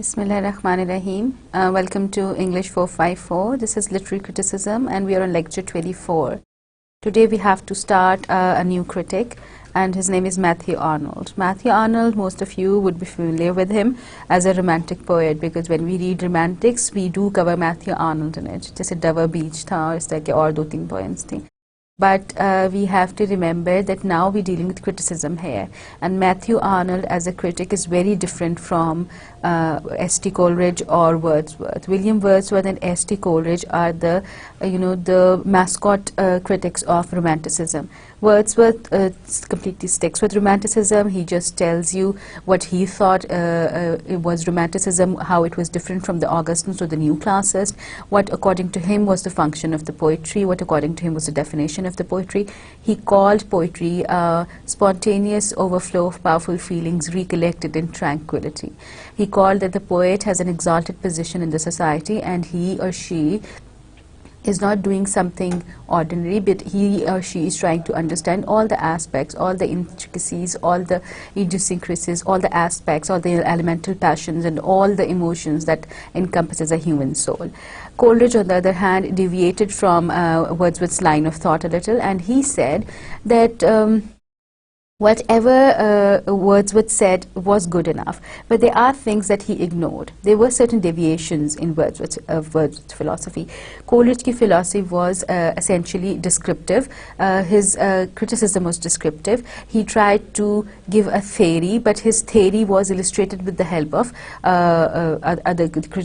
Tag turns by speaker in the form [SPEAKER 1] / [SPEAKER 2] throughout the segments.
[SPEAKER 1] Bismillahirrahmanirrahim. Welcome to English 454. This is literary criticism and we are on lecture 24. Today we have to start a new critic, and his name is Mathew Arnold. Mathew Arnold, most of you would be familiar with him as a romantic poet, because when we read romantics we do cover Mathew Arnold in it. जैसे डवर बीच था और इस तरह के और दो तीन poems थी. But we have to remember that now we're dealing with criticism here, and Mathew Arnold as a critic is very different from S.T. Coleridge or Wordsworth. William Wordsworth and S.T. Coleridge are the the mascot critics of romanticism. Wordsworth completely sticks with romanticism. He just tells you what he thought it was romanticism, how it was different from the Augustans or the new classicists, what according to him was the function of the poetry, what according to him was the definition of the poetry. He called poetry a spontaneous overflow of powerful feelings recollected in tranquility. He called that the poet has an exalted position in the society, and he or she is not doing something ordinary, but he or she is trying to understand all the aspects, all the intricacies, all the idiosyncrasies, all the aspects, all the elemental passions and all the emotions that encompasses a human soul. Coleridge, on the other hand, deviated from Wordsworth's line of thought a little, and he said that whatever Wordsworth said was good enough, but there are things that he ignored. There were certain deviations in Wordsworth's philosophy. Coleridge's philosophy was essentially descriptive. His criticism was descriptive. He tried to give a theory, but his theory was illustrated with the help of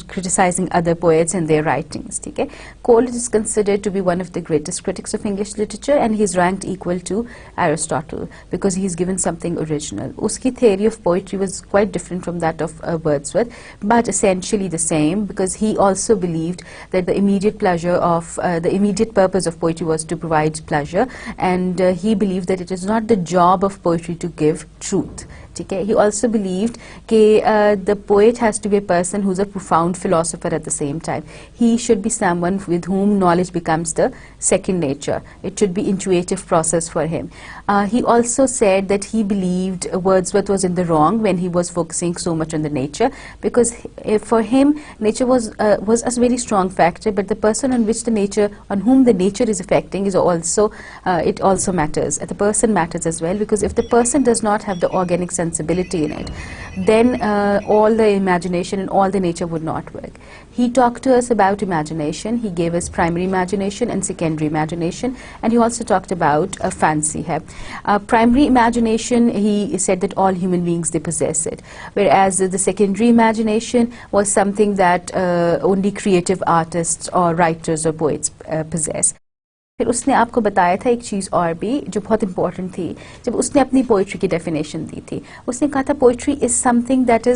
[SPEAKER 1] criticizing other poets and their writings. Okay? Coleridge is considered to be one of the greatest critics of English literature, and he is ranked equal to Aristotle because he's given something original. Uski theory of poetry was quite different from that of Wordsworth, but essentially the same, because he also believed that the immediate pleasure of the immediate purpose of poetry was to provide pleasure, and he believed that it is not the job of poetry to give truth. Okay? He also believed that the poet has to be a person who's a profound philosopher at the same time. He should be someone with whom knowledge becomes the second nature. It should be intuitive process for him. He also said that he believed Wordsworth was in the wrong when he was focusing so much on the nature, because for him nature was a very strong factor, but the person on whom the nature is affecting is also it also matters. The person matters as well, because if the person does not have the organic sensibility in it, then all the imagination and all the nature would not work. He talked to us about imagination. He gave us primary imagination and secondary imagination, and he also talked about fancy. Primary imagination, he said that all human beings, they possess it, whereas the secondary imagination was something that only creative artists or writers or poets possess. फिर उसने आपको बताया था एक चीज़ और भी जो बहुत इम्पोर्टेंट थी. जब उसने अपनी पोइट्री की डेफिनेशन दी थी, उसने कहा था poetry is something that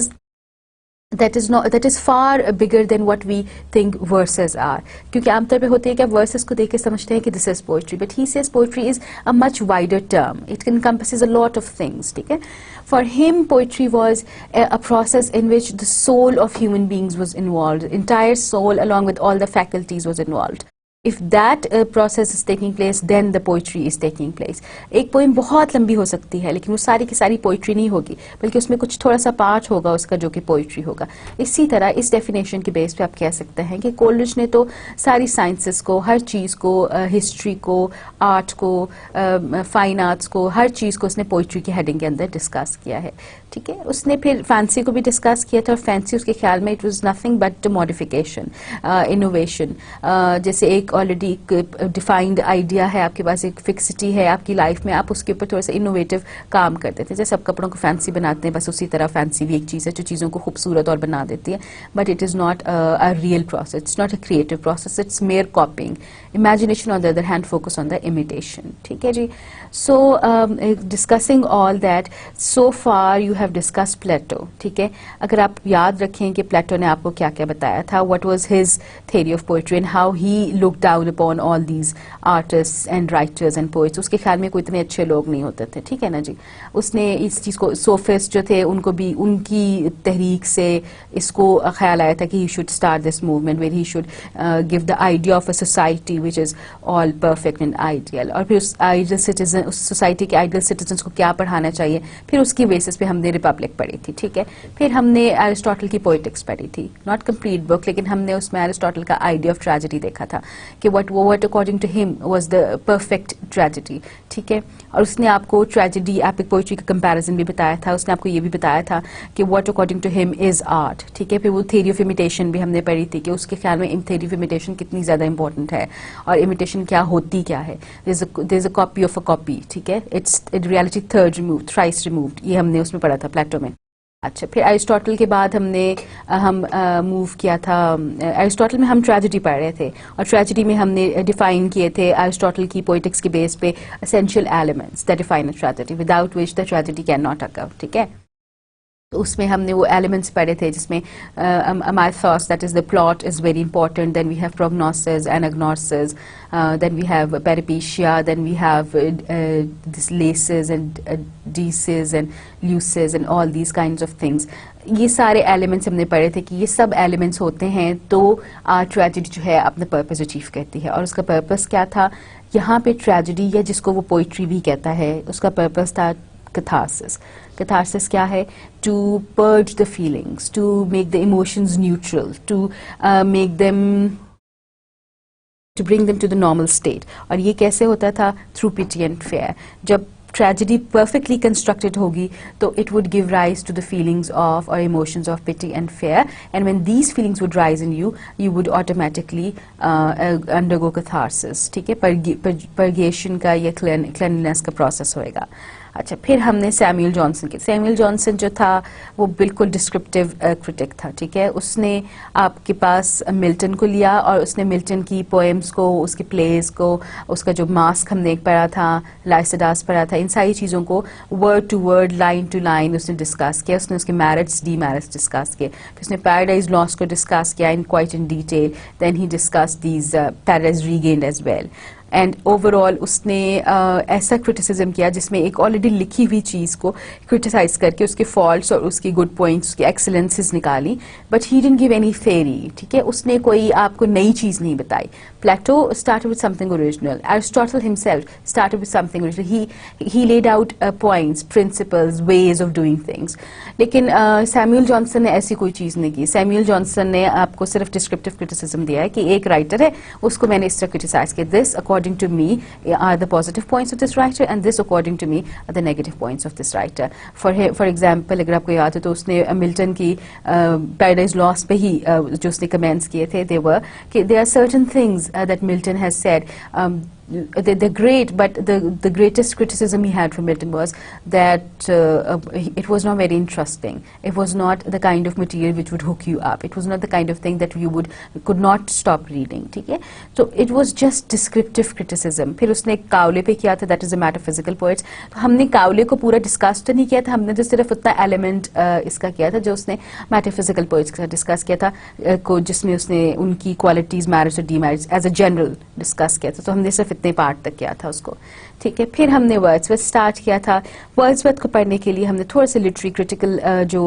[SPEAKER 1] is far bigger than what we think verses are. क्योंकि आमतौर पे होते हैं कि आप verses को देख के समझते हैं कि this is poetry, but he says poetry is a much wider term. It encompasses a lot of things. ठीक है? For him, poetry was a process in which the soul of human beings was involved. The entire soul, along with all the faculties, was involved. If that process is taking place, then the poetry is taking place. एक poem बहुत लंबी हो सकती है, लेकिन वो सारी की सारी पोइट्री नहीं होगी, बल्कि उसमें कुछ थोड़ा सा पार्ट होगा उसका जो कि पोइट्री होगा. इसी तरह इस डेफिनेशन के बेस पे आप कह सकते हैं कि कोलरिज ने तो सारी साइंसेस को, हर चीज़ को, हिस्ट्री को, आर्ट को, फाइन आर्ट्स को, हर चीज़ को उसने पोइट्री की हेडिंग के अंदर डिस्कस किया है. ठीक है? उसने फिर फैंसी को भी डिस्कस किया था, और फैंसी उसके ख्याल में it was nothing but modification, innovation. जैसे एक ऑलरेडी डिफाइंड आइडिया है आपके पास, एक फिक्सिटी है आपकी लाइफ में, आप उसके ऊपर थोड़ा सा इनोवेटिव काम करते थे. जैसे आप कपड़ों को फैंसी बनाते हैं, बस उसी तरह फैंसी भी एक चीज़ है जो चीज़ों को खूबसूरत और बना देती है, but it is not a real process, it's not a creative process, it's mere copying. Imagination on the other hand focus on the imitation. ठीक है जी? So discussing all that, so far you have discuss Plato. ठीक है? अगर आप याद रखें कि प्लेटो ने आपको क्या क्या बताया था, what was his theory of poetry and how he look down upon all these artists and writers and poets. उसके ख्याल में कोई इतने अच्छे लोग नहीं होते थे. ठीक है ना जी? उसने इस चीज़ को, सोफिस्ट जो थे उनको भी उनकी तहरीक से इसको ख्याल आया था कि he should start this movement where he should give the idea of a society which is all perfect and ideal. और फिर उस आइडियल सिटीजन, उस सोसाइटी के आइडियल सिटीजन्स को क्या पढ़ाना चाहिए, फिर उसकी बेसिस पे हमने रिपब्लिक पढ़ी थी, ठीक है। फिर हमने एरिस्टोटल की पोइटिक्स पढ़ी थी, नॉट कंप्लीट बुक, लेकिन हमने उसमें एरिस्टोटल का आइडिया ऑफ ट्रेजेडी देखा था कि what according to him was the perfect tragedy, ठीक है। और उसने आपको ट्रेजेडी एपिक पोइट्री का कंपैरिजन भी बताया था, उसने आपको ये भी बताया था कि what according to him is art, ठीक है। फिर वो थ्योरी ऑफ इमिटेशन भी हमने पढ़ी थी कि उसके ख्याल में थ्योरी ऑफ इमिटेशन कितनी ज़्यादा इंपॉर्टेंट है और इमिटेशन क्या होती क्या है, there is a copy of a copy, ठीक है। It's in reality third removed, thrice removed, ये हमने उसमें पढ़ा था प्लेटो में। अच्छा, फिर एरिस्टोटल के बाद हम मूव किया था, एरिस्टोटल में हम ट्रेजेडी पढ़ रहे थे और ट्रेजेडी में हमने डिफाइन किए थे एरिस्टोटल की पोइटिक्स के बेस पे essential elements that define a tragedy without which the tragedy can not occur, ठीक है। तो उसमें हमने वो एलिमेंट्स पढ़े थे जिसमें mythos, that is the plot is very important, then we have prognosis, anagnosis, then we have peripecia, then we have this laces and deces and luces and all these kinds of things. ये सारे elements हमने पढ़े थे कि ये सब elements होते हैं तो ट्रेजेडी जो है अपना पर्पस अचीव करती है। और उसका पर्पस क्या था यहाँ पे ट्रेजेडी, या जिसको वो पोइट्री भी कहता है, उसका पर्पस था catharsis. Catharsis क्या है? To purge the feelings, to make the emotions neutral, to make them, to bring them to the normal state. और ये कैसे होता था? Through pity and fear. जब tragedy perfectly constructed होगी तो it would give rise to the feelings of or emotions of pity and fear, and when these feelings would rise in you, you would automatically undergo catharsis, ठीक है। purgation का ये cleanliness का process होएगा। अच्छा, फिर हमने सैमुअल जॉनसन के, सैमुअल जॉनसन जो था वो बिल्कुल डिस्क्रिप्टिव क्रिटिक था, ठीक है। उसने आपके पास मिल्टन को लिया और उसने मिल्टन की पोएम्स को, उसके प्लेस को, उसका जो मास्क हमने एक पढ़ा था, लाइसिडास पढ़ा था, इन सारी चीज़ों को word to word, line to line उसने डिस्कस किया। उसने उसके मैरिट्स, डीमेरिट्स डिस्कस किए। फिर उसने पैराडाइज लॉस्ट को डिस्कस किया in quite in detail, then he discuss these paradise regained as well. And overall उसने ऐसा क्रिटिसिज्म किया जिसमें एक ऑलरेडी लिखी हुई चीज़ को क्रिटिसाइज करके उसके फॉल्ट्स और उसकी गुड पॉइंट्स, उसकी एक्सेलेंसेस निकाली, but he didn't give any theory, ठीक है। उसने कोई आपको नई चीज़ नहीं बताई। Plato started with something original, Aristotle himself started with something original, he laid out points, principles, ways of doing things. लेकिन सैमुअल जॉनसन ने ऐसी कोई चीज़ नहीं की। सैमुअल जॉनसन ने आपको सिर्फ डिस्क्रिप्टिव क्रिटिसिज्म दिया है कि एक राइटर है, उसको मैंने इस तरह क्रिटिसाइज किया, this according to me are the positive points of this writer and this according to me are the negative points of this writer. For example, अगर आपको याद है तो उसने मिल्टन की पैराडाइज लॉस्ट पे ही जो उसने कमेंट्स किए थे, there are certain things that Milton has said, they're great, but the greatest criticism he had from Milton was that it was not very interesting. It was not the kind of material which would hook you up. It was not the kind of thing that you could not stop reading. ठीक है? So it was just descriptive criticism. फिर उसने कावले पे किया था, that is a metaphysical poets. तो हमने कावले को पूरा डिस्कस तो नहीं किया था, हमने तो सिर्फ उतना एलिमेंट इसका किया था जो उसने metaphysical poets के साथ डिस्कस किया था, जिसमें उसने उनकी क्वालिटीज, मैरिट्स और demerits as a general discuss किया था। तो हमने सिर्फ इतने पार्ट तक किया था उसको, ठीक है। फिर हमने वर्ड्सवर्थ स्टार्ट किया था। वर्ड्सवर्थ को पढ़ने के लिए हमने थोड़ा सा लिटरेरी क्रिटिकल जो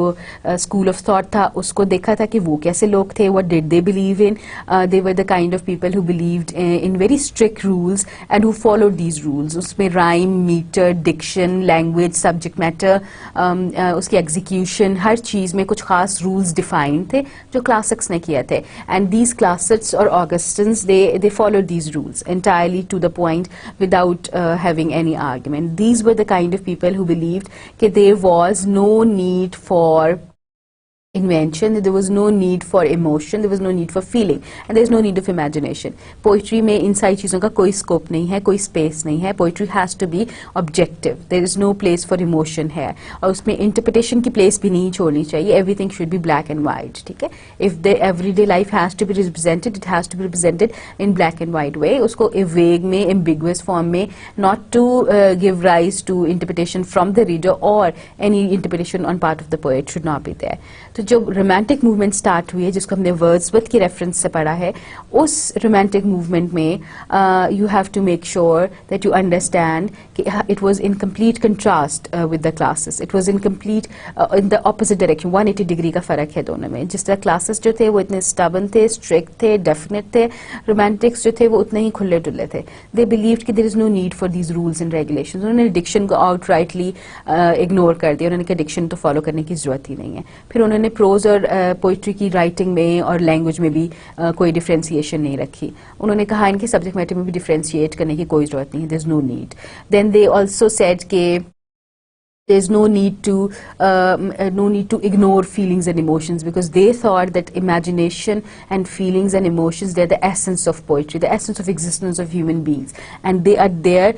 [SPEAKER 1] स्कूल ऑफ थॉट था उसको देखा था कि वो कैसे लोग थे, what did they believe in. They were the kind of people who believed in very strict rules and who followed these rules. उसमें rhyme, meter, diction, language, subject matter, उसकी एग्जीक्यूशन, हर चीज़ में कुछ खास रूल्स डिफाइन थे जो classics ने किए थे। एंड दीज क्लासिक्स और Augustans they followed these rules entirely to the point without having any argument. These were the kind of people who believed that there was no need for invention, there was no need for emotion, there was no need for feeling, and there is no need of imagination. Poetry में इन सारी चीज़ों का कोई scope नहीं है, कोई space नहीं है. Poetry has to be objective. There is no place for emotion है, और उसमें interpretation की place भी नहीं छोड़नी चाहिए. Everything should be black and white. ठीक है? If the everyday life has to be represented, it has to be represented in black and white way. उसको vague में, ambiguous form में, not to give rise to interpretation from the reader or any interpretation on part of the poet should not be there. तो जो romantic movement start हुई है, जिसको हमने Wordsworth की रेफरेंस से पढ़ा है, उस रोमांटिक मूवमेंट में you have to make sure that you understand कि it was in complete contrast with the classes, it was in complete in the opposite direction, 180 degree का फर्क है दोनों में। जिस तरह क्लासेस जो थे वो इतने स्टबन थे, स्ट्रिक्ट थे, डेफिनेट थे, रोमांटिक्स जो थे वो उतने ही खुले डुले थे। दे बिलीव्ड कि there is no need for these rules and regulations. उन्होंने डिक्शन को आउटराइटली इग्नोर कर दिया, उन्होंने कहा डिक्शन तो फॉलो करने की जरूरत ही नहीं है। फिर उन्होंने प्रोज और पोइट्री की राइटिंग में और लैंग्वेज में भी कोई डिफ्रेंसिएशन नहीं रखी। उन्होंने कहा इनके सब्जेक्ट मैटर में भी डिफ्रेंशिएट करने की कोई जरूरत नहीं है, there is no need. Then they also said के there's no need to ignore feelings and emotions, because they thought that imagination and feelings and emotions, they're the essence of poetry, the essence of existence of human beings, and they are there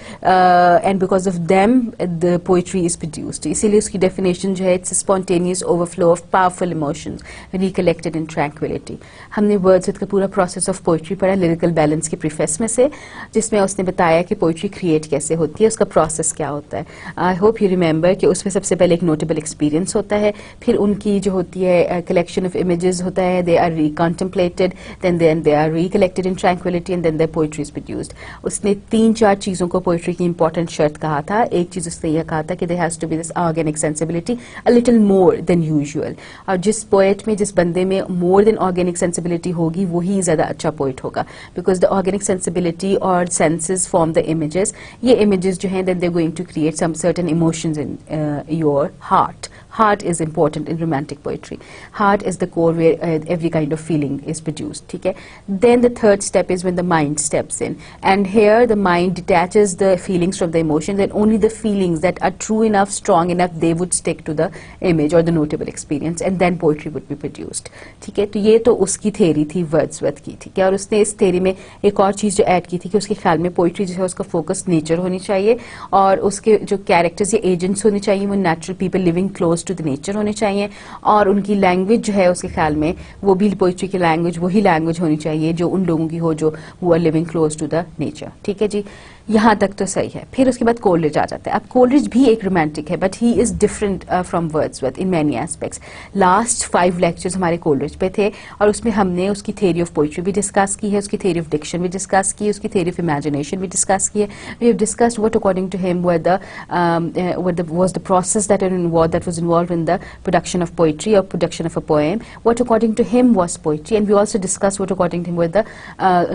[SPEAKER 1] and because of them the poetry is produced. इसीलिए उसकी definition जो है, it's a spontaneous overflow of powerful emotions recollected in tranquility. हमने Wordsworth का पूरा process of poetry पढ़ा lyrical balance के preface में से, जिसमें उसने बताया कि poetry create कैसे होती है, उसका process क्या होता है। I hope you remember कि उसमें सबसे पहले एक नोटेबल एक्सपीरियंस होता है, फिर उनकी जो होती है कलेक्शन ऑफ इमेजेस होता है, they are recontemplated, then they are recollected in tranquillity and then their poetry is produced. उसने 3-4 चीज़ों को पोइट्री की इंपॉर्टेंट शर्त कहा था। एक चीज़ उसने यह कहा था कि there has to be this organic sensibility a little more than usual, और जिस पोएट में, जिस बंदे में मोर देन ऑर्गेनिक सेंसिबिलिटी होगी वही ज़्यादा अच्छा पोइट होगा, बिकॉज द ऑर्गेनिक सेंसिबिलिटी और सेंसेस फॉर्म द इमेजेस। ये इमेजेस जो हैं then they going to create some certain emotions in your heart. Heart is important in romantic poetry. Heart is the core where every kind of feeling is produced. ठीक है? Then the third step is when the mind steps in, and here the mind detaches the feelings from the emotions, and only the feelings that are true enough, strong enough, they would stick to the image or the notable experience, and then poetry would be produced. ठीक है? तो ये तो उसकी theory थी Wordsworth की, ठीक है? और उसने इस theory में एक और चीज़ जो add की थी कि उसके ख्याल में पोइट्री जो है उसका फोकस नेचर होनी चाहिए, और उसके जो कैरेक्टर्स या एजेंट्स होने चाहिए वो natural people living close to the nature होने चाहिए, और उनकी लैंग्वेज जो है उसके ख्याल में वो भी पोइट्री की लैंग्वेज वही लैंग्वेज होनी चाहिए जो उन लोगों की हो जो वो are living close to the nature. ठीक है जी, यहाँ तक तो सही है। फिर उसके बाद कोलरिज आ जाता है। अब कोलरिज भी एक रोमांटिक है, but he is different from Wordsworth in many aspects. Last 5 lectures हमारे कोलरिज पे थे, और उसमें हमने उसकी थ्योरी ऑफ पोइट्री भी डिस्कस की है, उसकी थ्योरी ऑफ डिक्शन भी डिस्कस की है, उसकी थ्योरी ऑफ इमेजिनेशन भी डिस्कस की है। We have discussed what according to him was the process that was involved in the production of poetry और production of a poem, what according to him was poetry, and we also discussed what according to him were the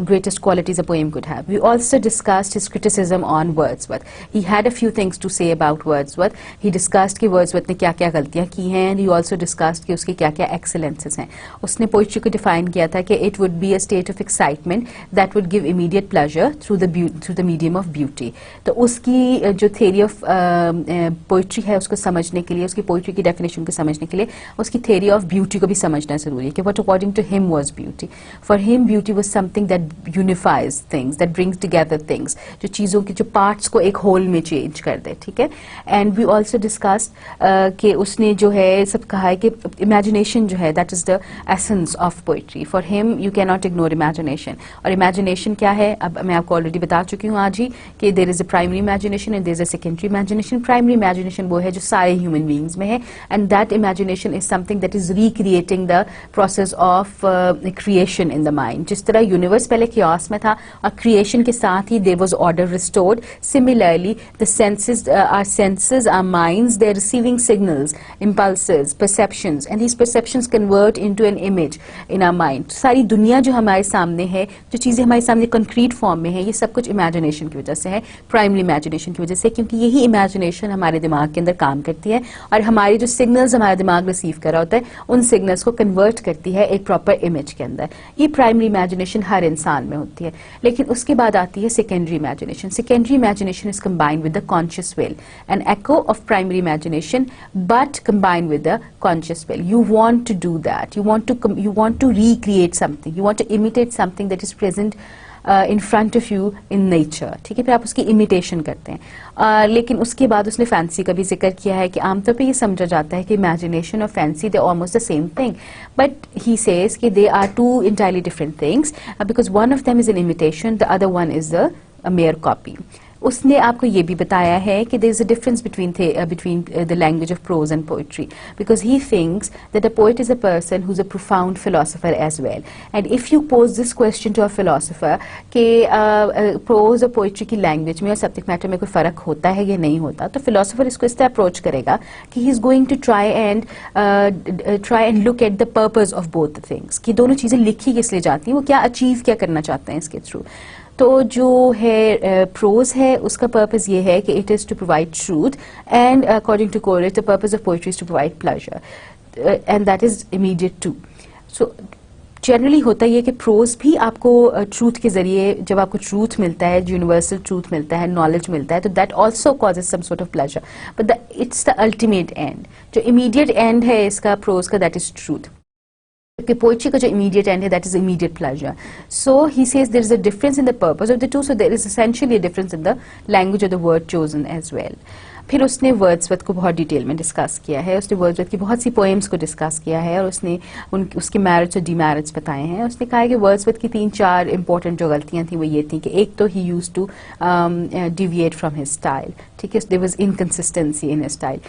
[SPEAKER 1] greatest qualities a poem could have. We also discussed his criticism on Wordsworth. He had a few things to say about Wordsworth. He discussed कि Wordsworth ने क्या-क्या गलतियां की हैं, and he also discussed कि उसके क्या-क्या excellences हैं। उसने poetry को define किया था कि it would be a state of excitement that would give immediate pleasure through the medium of beauty. तो उसकी जो theory of poetry है उसको समझने के लिए, उसकी poetry की definition को समझने के लिए उसकी theory of beauty को भी समझना जरूरी है कि what according to him was beauty. For him beauty was something that unifies things, that brings together things, जो चीज़ों की जो पार्ट्स को एक होल में चेंज कर दे। ठीक है? एंड वी ऑल्सो डिस्कस्ड कि उसने जो है सब कहा है कि इमेजिनेशन जो है that is the essence of poetry. For him you can not ignore imagination. और इमेजिनेशन क्या है, अब मैं आपको ऑलरेडी बता चुकी हूँ आज ही कि there is a primary imagination and there is a secondary imagination. Primary imagination वो है जो सारे ह्यूमन बीइंग्स में है, and that imagination is something that is recreating the process of creation in the mind. जिस तरह यूनिवर्स पहले chaos में था और क्रिएशन के साथ ही there was order restored, similarly the senses, our minds, they're receiving signals, impulses, perceptions, and these perceptions convert into an image in our mind. सारी दुनिया जो हमारे सामने है, जो चीज़ें हमारे सामने concrete form में है, ये सब कुछ imagination की वजह से है, primary imagination की वजह से, क्योंकि यही imagination हमारे दिमाग के अंदर काम करती है और हमारी जो signals हमारा दिमाग रिसीव कर रहा होता है उन signals को convert करती है एक proper image के अंदर। ये primary imagination हर इंसान में होती है। लेकिन उसके बाद आती है secondary imagination. Secondary imagination is combined with the conscious will, an echo of primary imagination, but combined with the conscious will. You want to do that. You want to recreate something. You want to imitate something that is present in front of you in nature. ठीक है? फिर आप उसकी imitation करते हैं। लेकिन उसके बाद उसने fancy का भी जिक्र किया है कि आमतौर पे ये समझा जाता है कि imagination और fancy they are almost the same thing, but he says कि they are two entirely different things because one of them is an imitation, the other one is a mere copy. उसने आपको ये भी बताया है कि there is a difference between the language of prose and poetry, because he thinks that a poet is a person who is a profound philosopher as well. And if you pose this question to a philosopher कि prose और poetry की language में और subject matter में कोई फर्क होता है या नहीं होता, तो फिलोसोफर इसको इस तरह अप्रोच करेगा कि he is going to try and look at the purpose of both things, कि दोनों चीजें लिखी किस लिए जाती हैं, वो क्या अचीव क्या करना चाहते हैं इसके थ्रू. तो जो है प्रोज है उसका पर्पस ये है कि it is to provide truth, and according to Coleridge the purpose of poetry is to provide pleasure, and that is immediate too. So generally होता ही है कि प्रोज भी आपको ट्रूथ के जरिए, जब आपको ट्रूथ मिलता है, यूनिवर्सल ट्रूथ मिलता है, नॉलेज मिलता है, तो that also causes some sort of pleasure, but it's the ultimate end. जो इमीडिएट एंड है इसका प्रोज का, दैट इज ट्रूथ. कि पोइट्री का जो इमीडिएट एंड है that is immediate pleasure. So he says there is a difference in the purpose of the two, so there is essentially a difference in the language of the word chosen as well. फिर उसने Wordsworth को बहुत detail में discuss किया है, उसने Wordsworth की बहुत सी पोएम्स को डिस्कस किया है, और उसने उसके मैरिट्स और डीमेरिट्स बताए हैं. उसने कहा है कि वर्ड्सवर्थ की 3-4 इंपॉर्टेंट जो गलतियां थी वो ये थी कि एक तो he used to deviate from his style, ठीक है, there was inconsistency in his style.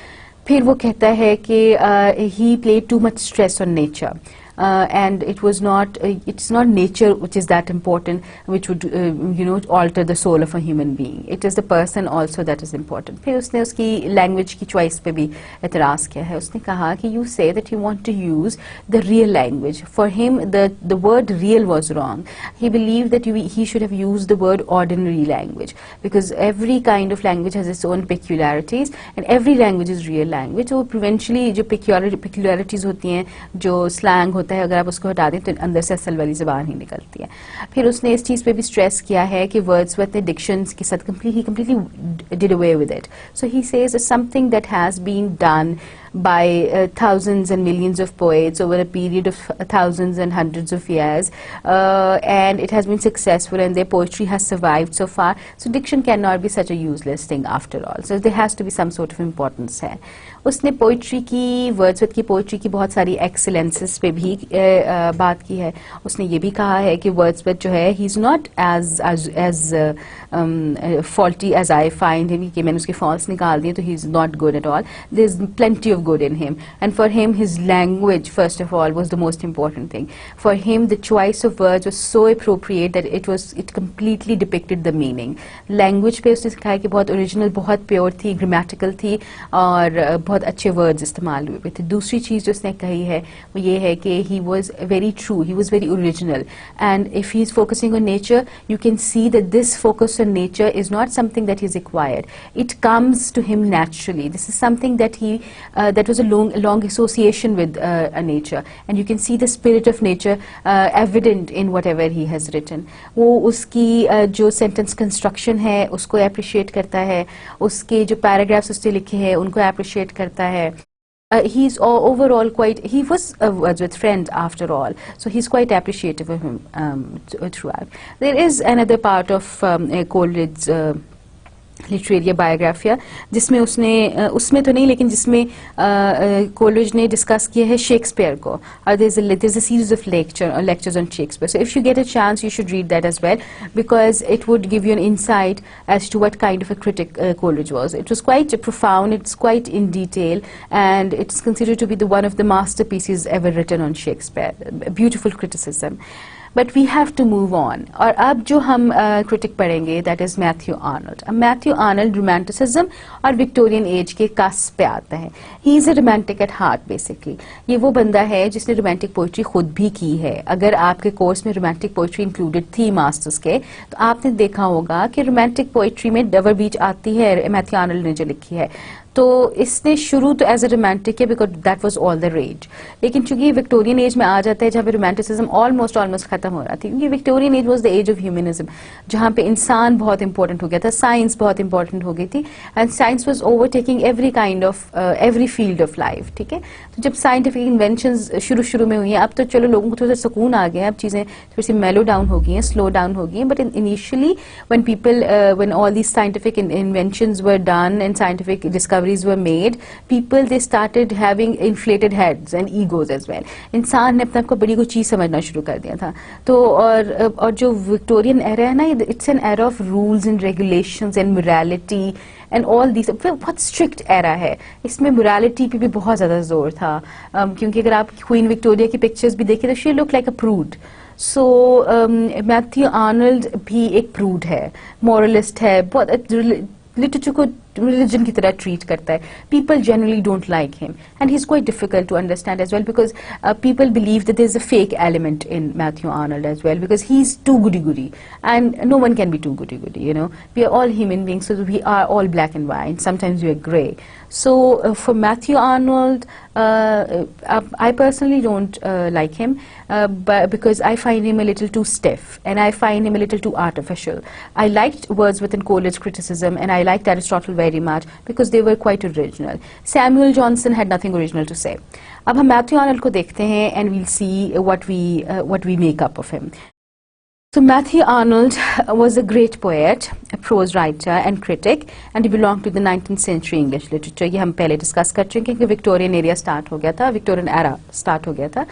[SPEAKER 1] फिर वो कहता है कि he played too much stress on nature. And it's not nature which is that important, which would alter the soul of a human being. It is the person also that is important. फिर उसने उसकी language की choice पे भी एतराज़ किया है. उसने कहा कि you say that you want to use the real language. For him the word real was wrong. He believed that he should have used the word ordinary language, because every kind of language has its own peculiarities and every language is real language. So eventually जो peculiarities होती हैं, जो slang होता है, अगर आप उसको हटा दें तो अंदर से असल वाली ज़बान ही निकलती है. फिर उसने इस चीज़ पे भी स्ट्रेस किया है कि वर्ड्सवर्थ ने डिक्शंस के साथ completely did away with it. So he says it's something that has been done by thousands and millions of poets over a period of thousands and hundreds of years, and it has been successful, and their poetry has survived so far. So diction cannot be such a useless thing after all. So there has to be some sort of importance है. उसने poetry की, Wordsworth की poetry की बहुत सारी एक्सेलेंसेस पे भी बात की है. उसने ये भी कहा है कि वर्ड्सवर्थ जो है he is not as faulty as I find him, कि मैंने उसके फॉल्स निकाल दिए, तो he is not good at all. There is plenty of good in him, and for him his language first of all was the most important thing. For him the choice of words was so appropriate that it completely depicted the meaning. Language पे उसने सिखाया कि बहुत original, बहुत pure थी, grammatical थी, और बहुत अच्छे words इस्तेमाल हुए थे. दूसरी चीज़ जो उसने कही है वो ये है कि he was very true, he was very original, and if he is focusing on nature, you can see that this focus on nature is not something that is acquired. It comes to him naturally. This is something that that was a long association with nature, and you can see the spirit of nature evident in whatever he has written. वो उसकी जो sentence construction है उसको appreciate करता है, उसके जो paragraphs उसने लिखे हैं उनको appreciate करता है. He's overall he was with friends after all, so he's quite appreciative of him throughout. There is another part of Coleridge's literary Biographia जिसमें उसमें तो नहीं, लेकिन जिसमें कोलेज ने डिस्कस किया है शेक्सपियर को, और there is a series of lectures on Shakespeare. So if you get a chance you should read that as well, because it would give you an insight as to what kind of a critic Coleridge was. It was quite profound, it's quite in detail, and it's considered to be one of the masterpieces ever written on Shakespeare. Beautiful criticism. But we have to move on. और अब जो हम critic पढ़ेंगे that is Mathew Arnold. अब Mathew Arnold romanticism और Victorian age के cusp पे आता है. He is a romantic at heart basically. ये वो बंदा है जिसने romantic poetry खुद भी की है. अगर आपके कोर्स में romantic poetry included थी मास्टर्स के, तो आपने देखा होगा कि romantic poetry में डबर बीच आती है Mathew Arnold ने जो लिखी है. तो इसने शुरू तो एज अ रोमांटिक है because that was all the rage, लेकिन चूंकि विक्टोरियन एज में आ जाता है जहाँ पे रोमांटिसिज्म ऑलमोस्ट खत्म हो रहा था, क्योंकि Victorian age was the age of humanism, जहाँ पे इंसान बहुत इंपॉर्टेंट हो गया था, साइंस बहुत इंपॉर्टेंट हो गई थी, and science was overtaking every kind of every field of life. ठीक है, तो जब साइंटिफिक इन्वेंशंस शुरू में हुई हैं, अब तो चलो लोगों को थोड़ा सा सुकून आ गया है, अब चीज़ें थोड़ी सी मेलो डाउन हो गई हैं, स्लो डाउन हो गई हैं, but initially when all these scientific inventions were done and scientific discoveries were made, people they started having inflated heads and egos as well. इंसान ने अपने आप को बड़ी कोई चीज़ समझना शुरू कर दिया था. तो और जो विक्टोरियन एरा है ना, it's an era of rules and regulations and morality and all this. बहुत स्ट्रिक्ट एरा है, इसमें मोरालिटी पे भी बहुत ज़्यादा जोर था. क्योंकि अगर आप क्वीन विक्टोरिया की पिक्चर्स भी देखें तो she look like a prude. So Matthew Arnold भी एक प्रूड है, मॉरलिस्ट है, बहुत लिटरेचर को religion की तरह ट्रीट करता है. People generally don't like him and he's quite difficult to understand as well because people believe that there's a fake element in Mathew Arnold as well because he's too goody-goody and no one can be too goody-goody, you know. We are all human beings, so we are all black and white. Sometimes we are grey. So for Mathew Arnold, I personally don't like him but because I find him a little too stiff and I find him a little too artificial. I liked Wordsworth and Coleridge criticism and I liked Aristotle very much because they were quite original. Samuel Johnson had nothing original to say. अब हम Mathew Arnold को देखते हैं and we'll see what we make up of him. So Mathew Arnold was a great poet, a prose writer and critic, and he belonged to the 19th century English literature. ये हम पहले discuss कर चुके हैं कि Victorian area start हो गया था, विक्टोरियन एरा स्टार्ट हो गया था,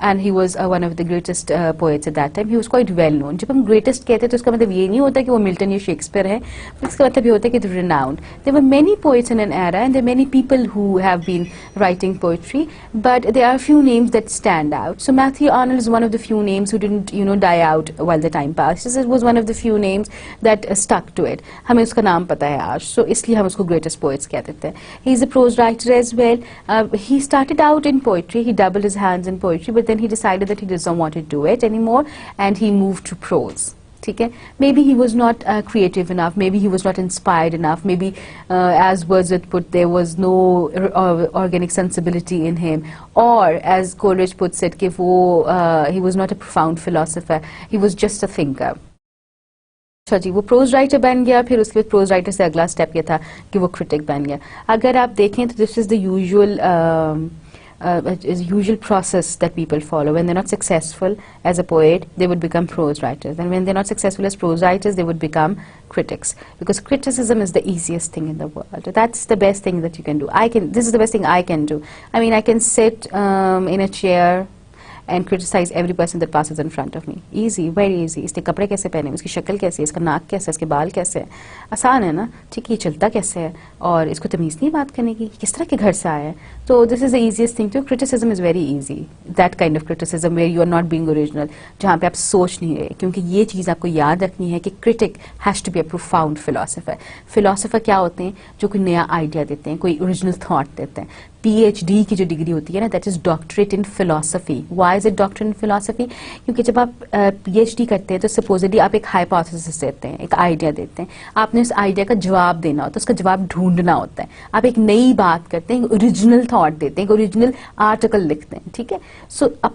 [SPEAKER 1] and he was one of the greatest poets at that time. He was quite well known. जब हम greatest कहते हैं तो उसका मतलब ये नहीं होता कि वो मिल्टन या शेक्सपियर है, इसका मतलब ये होता है कि renowned. There were many poets in an era, and there are many people who have been writing poetry, but there are a few names that stand out. So Mathew Arnold is one of the few names who didn't, you know, die out while the time passed. It was one of the few names that stuck to it. हमें उसका नाम पता है आज, so इसलिए हम उसको greatest poets कह देते हैं. He is a prose writer as well. He started out in poetry. He doubled his hands in poetry, but then he decided that he doesn't want to do it anymore, and he moved to prose. ठीक है? Maybe he was not creative enough. Maybe he was not inspired enough. Maybe, as Wordsworth put, there was no organic sensibility in him. Or, as Coleridge puts it, कि वो he was not a profound philosopher. He was just a thinker. अच्छा जी, वो pros writer बन गया, फिर उसके बाद pros writer से अगला स्टेप ये था कि वो क्रिटिक बन गया. अगर आप देखें तो this is the usual process that people follow. When they're not successful as a poet, they would become prose writers, and when they're not successful as prose writers, they would become critics, because criticism is the easiest thing in the world. That's the best thing that you can do. This is the best thing I can do. I mean, I can sit in a chair and criticize every person that passes in front of me. Easy, very easy. इसके कपड़े कैसे पहने, इसकी शक्ल कैसे है, इसका नाक कैसे है, इसके बाल कैसे है, आसान है ना. ठीक है, ये चलता कैसे है, और इसको तमीज़ नहीं बात करने की, किस तरह के घर से आया है. तो this is the easiest thing to criticism is very easy. That kind of criticism where you are not being original, जहाँ पे आप सोच नहीं रहे, क्योंकि ये चीज़ आपको याद रखनी है कि critic has to be a profound philosopher. Philosopher क्या होते हैं, जो कोई नया आइडिया देते हैं, कोई original thought देते हैं. PhD की जो डिग्री होती है ना, that is doctorate in philosophy. Why is it doctorate in philosophy? क्योंकि जब आप PhD करते हैं तो सपोजली आप एक हाइपोथेसिस देते हैं, एक आइडिया देते हैं, आपने उस आइडिया का जवाब देना होता है, उसका जवाब ढूंढना होता है. आप एक नई बात करते हैं, ओरिजिनल थॉट देते हैं, एक ओरिजिनल आर्टिकल लिखते हैं. ठीक है, so a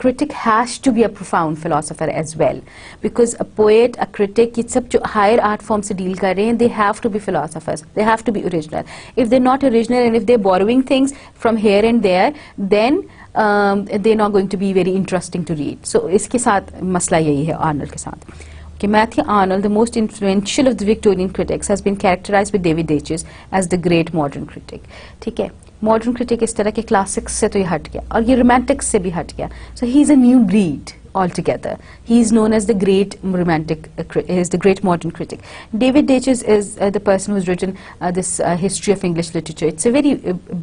[SPEAKER 1] critic has to be a profound philosopher as well, because a poet, a critic, ये सब जो हायर आर्ट फॉर्म से डील कर रहे हैं, they have to be philosophers, they have to be original. If they not original and if they borrowing things from here and there, then they're not going to be very interesting to read. So इसके साथ मसला यही है Arnold के साथ. Okay, Mathew Arnold, the most influential of the Victorian critics, has been characterized by David Daiches as the great modern critic. ठीक है, modern critic इस तरह के क्लासिक्स से तो ये हट गया, और ये रोमांटिक्स से भी हट गया. So he is a new breed altogether. He is known as the great romantic, is the great modern critic. David Daiches is the person who's written this history of English literature. It's a very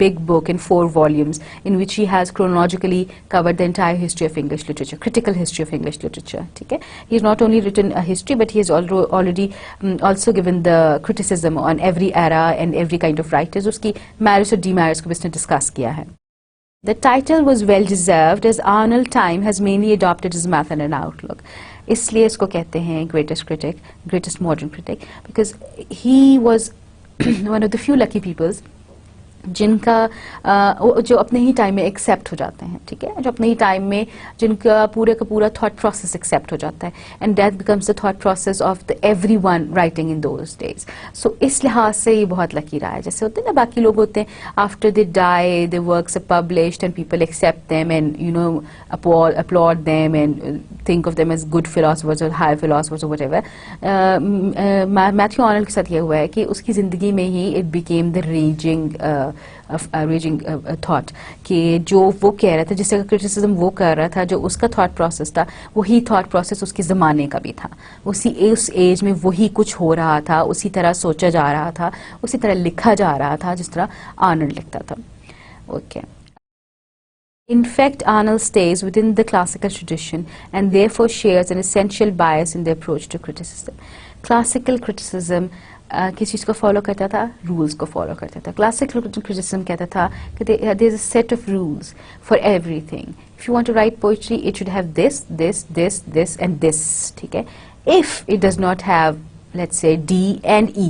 [SPEAKER 1] big book in 4 volumes, in which he has chronologically covered the entire history of English literature, critical history of English literature. Okay? He's not only written a history, but he has already also given the criticism on every era and every kind of writers. उसकी marriage और डीमैरिज को भी इसने discuss किया है. The title was well deserved, as Arnold time has mainly adopted his method and outlook. इसलिए इसको कहते हैं greatest critic, greatest modern critic, because he was one of the few lucky peoples जिनका जो अपने ही टाइम में एक्सेप्ट हो जाते हैं, ठीक है, जो अपने ही टाइम में जिनका पूरे का पूरा थॉट प्रोसेस एक्सेप्ट हो जाता है, and that becomes the thought process of the everyone writing in those days. So इस लिहाज से ये बहुत लकी रहा है. जैसे होते हैं ना बाकी लोग होते हैं, after they die the works are published and people accept them and you know applaud them and think of them as good philosophers or high philosophers or whatever. Matthew Arnold के साथ ये हुआ है कि उसकी ज़िंदगी में ही it became the raging thought कि जो वो कह रहा था, जिस तरह का क्रिटिसिज्म वो कर रहा था, जो उसका थॉट प्रोसेस था, वही थॉट प्रोसेस उसके ज़माने का भी था. उस एज में वही कुछ हो रहा था, उसी तरह सोचा जा रहा था, उसी तरह लिखा जा रहा था जिस तरह आर्नल्ड लिखता था. Okay. In fact, Arnold stays within the classical tradition and therefore shares an essential bias in the approach to criticism. Classical criticism किस चीज़ को फॉलो करता था? रूल्स को फॉलो करता था. क्लासिकल क्रिटिसिज्म कहता था कि there is a set of rules for everything. If you want to write poetry, it should have this, this, this, this, and this. ठीक है? If it does not have, let's say, D and E,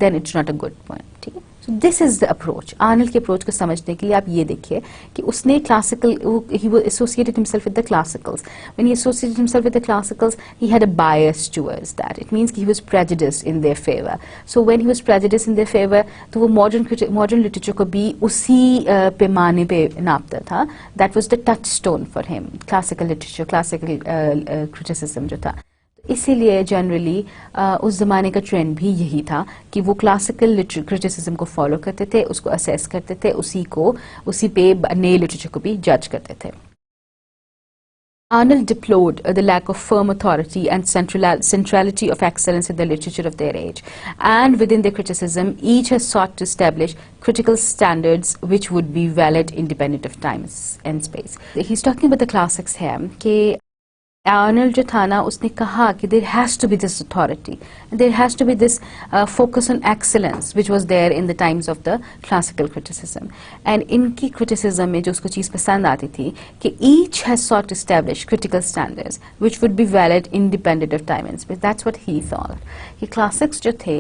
[SPEAKER 1] then it's not a good poem. ठीक है? This is the approach. Arnold के approach को समझने के लिए आप ये देखिए कि उसने classical, he was associated himself with the classicals. When he associated himself with the classicals, he had a bias towards that. It means कि he was prejudiced in their favour. So when he was prejudiced in their favour, तो वो modern literature को भी उसी पैमाने पे नापता था. That was the touch stone for him, classical literature, classical criticism जो था. इसीलिए जनरली उस ज़माने का ट्रेंड भी यही था कि वो क्लासिकल क्रिटिसिज्म को फॉलो करते थे, उसको असेस करते थे, उसी पे नए लिटरेचर को भी जज करते थे. Arnold deplored the lack of firm authority and centrality of excellence in the literature of their age. And within their criticism, each has sought to establish critical standards which would be valid independent of time and space. He's talking about the classics here. कि Arnold जो था ना, उसने कहा कि there has to be this authority, there has to be this focus on excellence which was there in the times of the classical criticism. And इनकी criticism में जो उसको चीज़ पसंद आती थी कि each has sought to establish critical standards which would be valid independent of time and space. That's what he thought. कि क्लासिक्स जो थे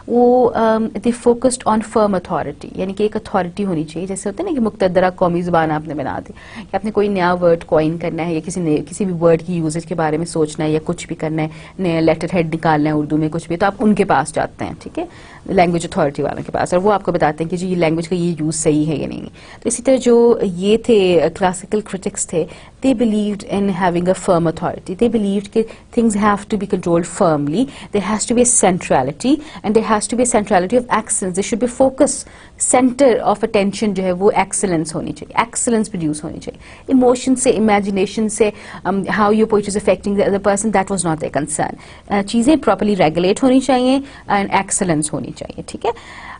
[SPEAKER 1] वो they focused on firm authority, यानी कि एक अथॉरिटी होनी चाहिए. जैसे होते हैं ना कि मुक्तदरा कौमी ज़ुबान आपने बना दी, कि आपने कोई नया वर्ड कॉइन करना है या किसी भी वर्ड की यूज के बारे में सोचना है या कुछ भी करना है, नया लेटर हेड निकालना है उर्दू में कुछ भी, तो आप उनके पास जाते हैं, ठीक है, लैंग्वेज अथॉरिटी वालों के पास, और वो आपको बताते हैं कि जी ये लैंग्वेज का ये यूज सही है या नहीं. तो इसी तरह जो ये थे क्लासिकल क्रिटिक्स थे, they believed in having a firm authority. They believed that things have to be controlled firmly. There has to be a centrality, and there has to be a centrality of excellence. There should be focus, center of attention जो है वो excellence होनी चाहिए, excellence produce होनी चाहिए. Emotion से, imagination से, how your poetry is affecting the other person, that was not their concern. चीज़ें properly regulate होनी चाहिए and excellence होनी चाहिए, ठीक है.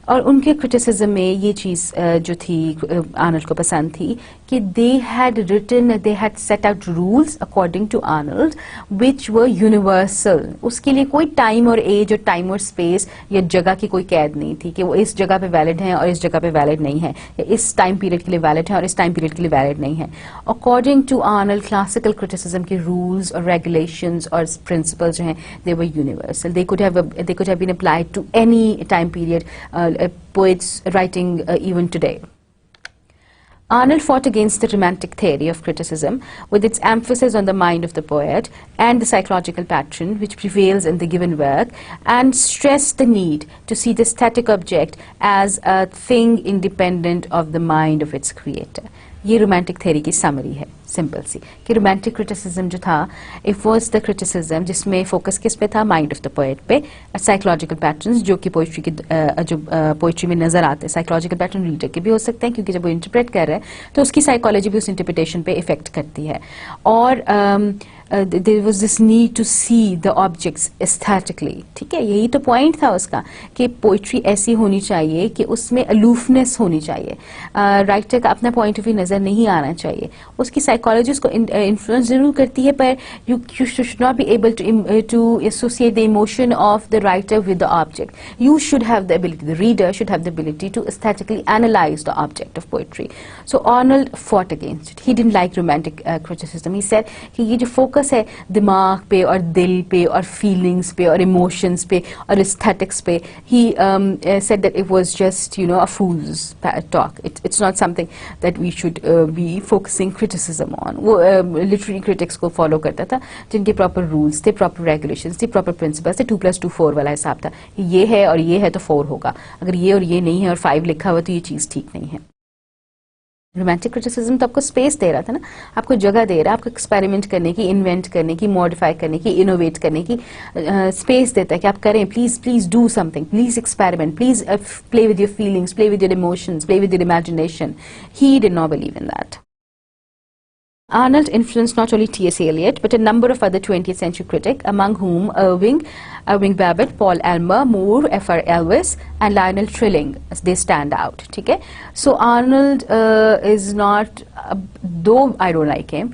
[SPEAKER 1] और उनके क्रिटिसिज्म में ये चीज़ जो थी आर्नल्ड को पसंद थी कि they had set out rules according to Arnold which were universal. उसके लिए कोई टाइम और एज और टाइम और स्पेस या जगह की कोई कैद नहीं थी कि वो इस जगह पे वैलिड हैं और इस जगह पे वैलिड नहीं है, या इस टाइम पीरियड के लिए वैलिड है और इस टाइम पीरियड के लिए वैलिड नहीं है. According to Arnold, classical criticism के रूल्स और रेगुलेशंस और प्रिंसिपल्स जो हैं they were universal. They could have been applied to any time period, poets writing even today. Arnold fought against the romantic theory of criticism with its emphasis on the mind of the poet and the psychological pattern which prevails in the given work, and stressed the need to see the static object as a thing independent of the mind of its creator. ये romantic theory की summary है, simple सी, कि romantic criticism जो था, it was the criticism जिसमें focus किस पे था? माइंड ऑफ द पोएट पे. साइकोलॉजिकल पैटर्न्स जो कि पोइट्री की जो पोइट्री में नजर आते हैं, साइकोलॉजिकल पैटर्न रीडर के भी हो सकते हैं क्योंकि जब वो इंटरप्रेट कर रहे हैं तो उसकी साइकोलॉजी भी उस इंटरप्रिटेशन पे इफेक्ट करती है. और there was this need to see the objects aesthetically. ठीक है, यही तो पॉइंट था उसका कि पोइट्री ऐसी होनी चाहिए कि उसमें अलूफनेस होनी चाहिए, राइटर का अपना पॉइंट ऑफ व्यू नजर नहीं आना चाहिए. उसकी साइकोलॉजी उसको इन्फ्लुएंस जरूर करती है, पर you should not be able to associate the emotion of the writer with the object. You should have the ability, the reader should have the ability to aesthetically analyze the object of poetry. So Arnold fought against it. He didn't like romantic criticism. He said कि ये जो focus focus है दिमाग पे और दिल पे और फीलिंग्स पे और इमोशंस पे और एस्थेटिक्स पे, he said that it was just, you know, a fool's talk. It's not something that we should be focusing criticism on. वो literary critics को follow करता था जिनके proper rules थे, proper regulations थे, proper principles थे, 2+2 4 वाला हिसाब था, ये है और ये है तो 4 होगा, अगर ये और ये नहीं है और 5 लिखा हुआ तो ये चीज़ ठीक नहीं है। रोमांटिक क्रिटिसिज्म तो आपको स्पेस दे रहा था ना, आपको जगह दे रहा है, आपको एक्सपेरिमेंट करने की, इन्वेंट करने की, मॉडिफाई करने की, इनोवेट करने की स्पेस देता है कि आप करें, please do something, please experiment, please play with your feelings, play with your emotions, play with your imagination. He did not believe in that. Arnold influenced not only T.S. Eliot but a number of other 20th century critics, among whom Irving Babbitt, Paul Elmer, Moore, F.R. Elvis, and Lionel Trilling. They stand out. Okay? So Arnold is not, though I don't like him,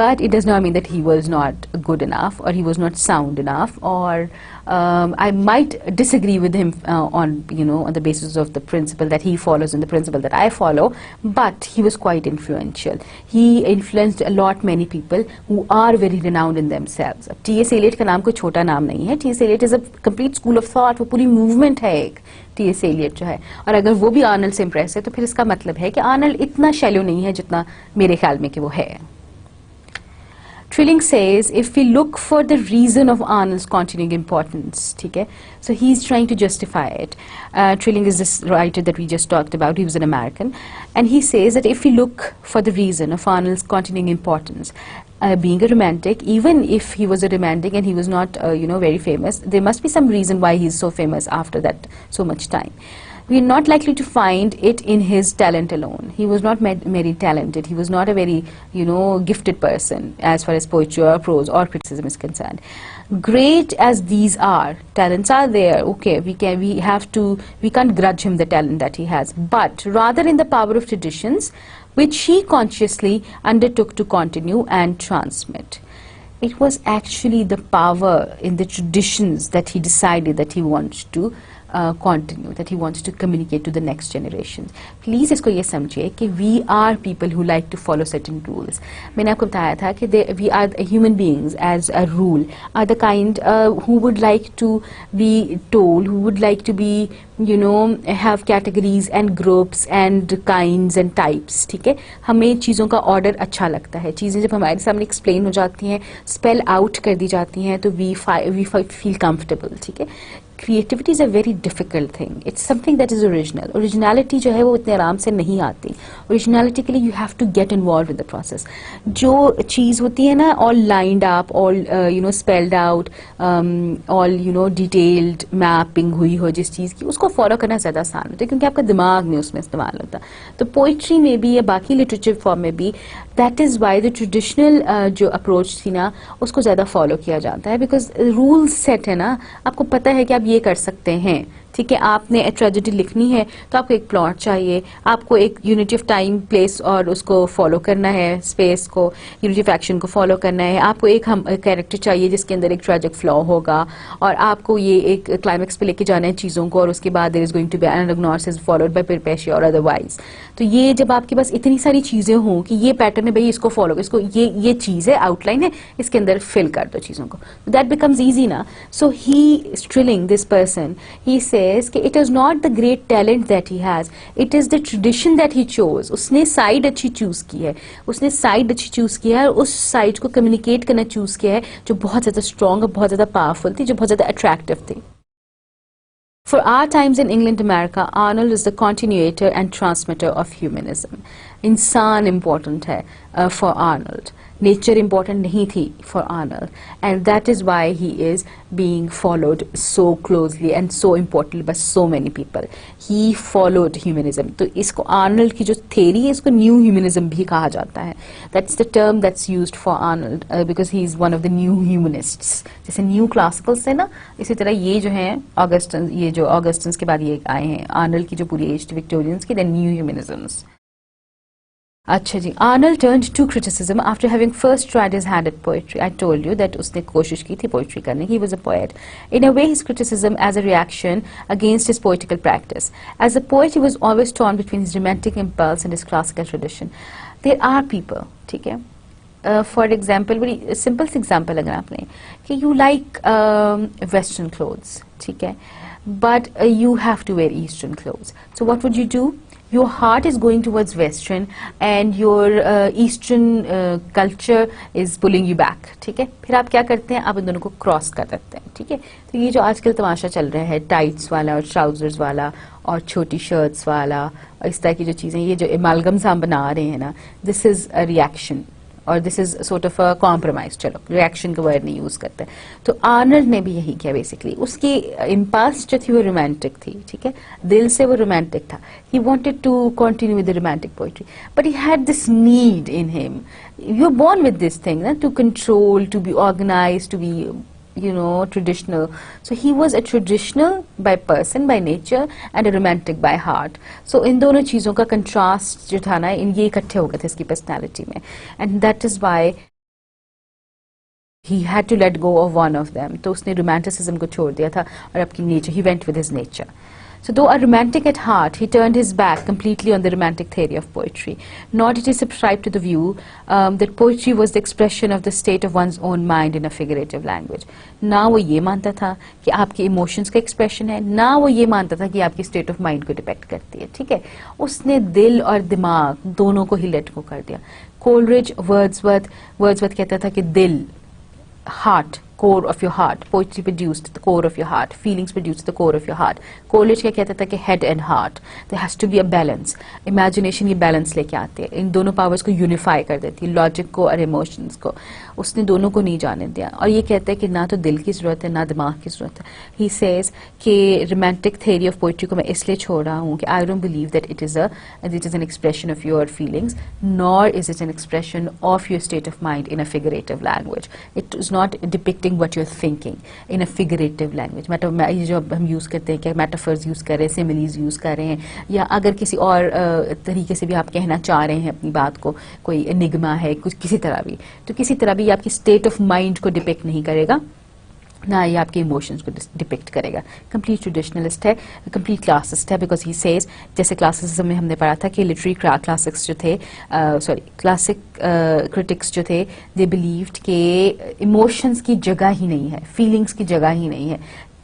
[SPEAKER 1] but it does not mean that he was not good enough or he was not sound enough, or I might disagree with him on, you know, on the basis of the principle that he follows and the principle that I follow, but he was quite influential. He influenced a lot many people who are very renowned in themselves. अब T.S. Eliot का नाम कोई छोटा नाम नहीं है। T.S. Eliot is a complete school of thought, वो पूरी movement है एक T.S. Eliot जो है, और अगर वो भी आर्नल्ड से इम्प्रेस है तो फिर इसका मतलब है कि आर्नल्ड इतना शैलो नहीं है जितना मेरे ख्याल में कि वो है। Trilling says, if we look for the reason of Arnold's continuing importance, ठीक है, so he's trying to justify it. Trilling is this writer that we just talked about. He was an American, and he says that if we look for the reason of Arnold's continuing importance, being a romantic, even if he was a romantic and he was not, you know, very famous, there must be some reason why he's so famous after that so much time. We are not likely to find it in his talent alone. He was not very talented. He was not a very, you know, gifted person as far as poetry or prose or criticism is concerned. Great as these are, talents are there. Okay, we can't grudge him the talent that he has, but rather in the power of traditions, which he consciously undertook to continue and transmit. It was actually the power in the traditions that he decided that he wants to continue, that he wants to communicate to the next generation. Please इसको ये समझिए कि we are people who like to follow certain rules. मैंने आपको बताया था कि we are human beings as a rule are the kind who would like to be told, who would like to be, you know, have categories and groups and kinds and types. ठीक है, हमें चीज़ों का order अच्छा लगता है, चीज़ें जब हमारे सामने explain हो जाती हैं, spell out कर दी जाती हैं, तो we feel comfortable. ठीक है, creativity is a very difficult thing. It's something that is original. Originality जो है वो इतने आराम से नहीं आती. Originality के लिए you have to get involved in the process. जो चीज़ होती है ना, all lined up, all you know, spelled out, all you know, detailed mapping हुई हो जिस चीज़ की, उसको follow करना ज़्यादा आसान होता है क्योंकि आपका दिमाग नहीं उसमें इस्तेमाल होता. तो poetry में भी या बाकी literature form में भी, that is why the traditional जो approach थी ना, उसको ज़्यादा follow किया जाता है, because rules set है ना, आपको पता है कि आप ये कर सकते हैं. ठीक है, आपने ट्रेजेडी लिखनी है तो आपको एक प्लॉट चाहिए, आपको एक यूनिटी ऑफ टाइम प्लेस और उसको फॉलो करना है, स्पेस को, यूनिटी ऑफ एक्शन को फॉलो करना है, आपको एक कैरेक्टर चाहिए जिसके अंदर एक ट्रेजिक फ्लॉ होगा, और आपको ये एक क्लाइमेक्स पे लेके जाना है चीज़ों को, और उसके बाद there is going to be an agnosis followed by peripeteia और अदरवाइज. तो ये जब आपके पास इतनी सारी चीज़ें हों कि ये पैटर्न है भाई, इसको फॉलो, इसको ये चीज़ है, आउटलाइन है, इसके अंदर फिल कर दो चीज़ों को, दैट बिकम्स ईजी ना. सो ही स्ट्रिलिंग दिस पर्सन, ही सेज कि it is not the great talent that he has, it is the tradition that he chose. उसने साइड अच्छी चूज की है, उसने साइड अच्छी चूज किया है, और उस साइड को कम्युनिकेट करना चूज किया है जो बहुत ज़्यादा स्ट्रॉन्ग और बहुत ज़्यादा पावरफुल थी, जो बहुत ज़्यादा अट्रैक्टिव थी. For our times in England, America, Arnold is the continuator and transmitter of humanism. इंसान important है for Arnold. Nature important नहीं थी for Arnold, and that is why he is being followed so closely and so importantly by so many people. He followed humanism. तो इसको Arnold की जो theory है, इसको new humanism भी कहा जाता है. That's the term that's used for Arnold because he is one of the new humanists. जैसे new classicals है ना, इसी तरह ये जो हैं Augustine, ये जो Augustines के बाद ये आए हैं, Arnold की जो पूरी age Victorians की, the new humanisms. अच्छा जी, Arnold turned to criticism after having first tried his hand at poetry. I told you that उसने कोशिश की थी poetry करने की. He was a poet. In a way, his criticism as a reaction against his poetical practice. As a poet, he was always torn between his romantic impulse and his classical tradition. There are people, ठीक है, for example बड़ी simple सी example अगर आपने कि you like western clothes, ठीक है, but you have to wear Eastern clothes. So what would you do? Your heart is going towards Western and your Eastern culture is pulling you back. ठीक है, फिर आप क्या करते हैं, आप इन दोनों को क्रॉस कर देते हैं. ठीक है, तो ये जो आजकल तमाशा चल रहा है टाइट्स वाला और ट्राउजर्स वाला और छोटी शर्ट्स वाला और इस तरह की जो चीज़ें, ये जो एमालगम्स हम बना रहे हैं ना, दिस इज़ अ रिएक्शन और this is sort of a compromise. चलो रिएक्शन का वर्ड नहीं यूज करते. तो आर्नल्ड ने भी यही किया बेसिकली. उसकी इम्पल्स जो थी वो रोमांटिक थी, ठीक है, दिल से वो रोमांटिक था. He wanted to continue with the romantic poetry but he had this need in him. You are born with this thing ना, to control, to be organise, to be traditional. So he was a traditional by person, by nature, and a romantic by heart. So इन दोनों चीज़ों का contrast जो था ना, इन ये इकट्ठे हो गए थे इसकी personality में, and that is why he had to let go of one of them. तो उसने romanticism को छोड़ दिया था और अपनी nature, he went with his nature. So though a romantic at heart, he turned his back completely on the romantic theory of poetry. Nor did he subscribe to the view that poetry was the expression of the state of one's own mind in a figurative language. ना वो ये मानता था कि आपके emotions का expression है, ना वो ये मानता था कि आपकी state of mind को डिपेक्ट करती है. ठीक है, उसने दिल और दिमाग दोनों को ही let go कर दिया. Coleridge, Wordsworth कहता था कि दिल, heart, core of your heart, poetry produced the core of your heart, feelings produced the core of your heart. Coleridge क्या कहता था कि head and heart, there has to be a balance. Imagination ये balance लेके आते हैं, इन दोनों powers को unify कर देती है, logic को और emotions को. उसने दोनों को नहीं जाने दिया और ये कहता है कि ना तो दिल की ज़रूरत है ना दिमाग की ज़रूरत है. He says कि romantic theory of poetry को मैं इसलिए छोड़ रहा हूँ कि I don't believe that it is an expression of your feelings, nor is it an expression of your state of mind in a figurative language. It is not depicting what you're thinking in a figurative language. ये जो हम use करते हैं कि metaphors use कर रहे हैं, similes use कर रहे हैं, या अगर किसी और तरीके से भी आप कहना चाह रहे हैं अपनी बात को, कोई enigma है, कुछ किसी तरह भी, तो किसी तरह भी ये आपकी state of mind को डिपेक्ट नहीं करेगा, ना ये आपके इमोशंस को डिपिक्ट करेगा. कंप्लीट ट्रेडिशनलिस्ट है, कंप्लीट क्लासिस्ट है, बिकॉज ही सेज, जैसे क्लासिसिज्म में हमने पढ़ा था कि लिटरेरी क्लासिक्स जो थे, क्लासिक क्रिटिक्स जो थे, दे बिलीव्ड कि इमोशंस की जगह ही नहीं है, फीलिंग्स की जगह ही नहीं है.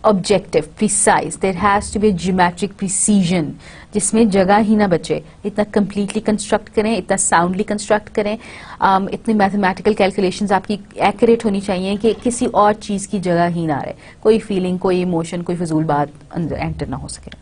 [SPEAKER 1] Objective, precise, there has to be geometric precision, जिसमें जगह ही ना बचे. इतना कंप्लीटली कंस्ट्रक्ट करें, इतना साउंडली कंस्ट्रक्ट करें, इतनी मैथमेटिकल कैलकुलेशंस आपकी एक्यूरेट होनी चाहिए कि किसी और चीज़ की जगह ही ना रहे, कोई फीलिंग, कोई इमोशन, कोई फजूल बात अंदर एंटर ना हो सके.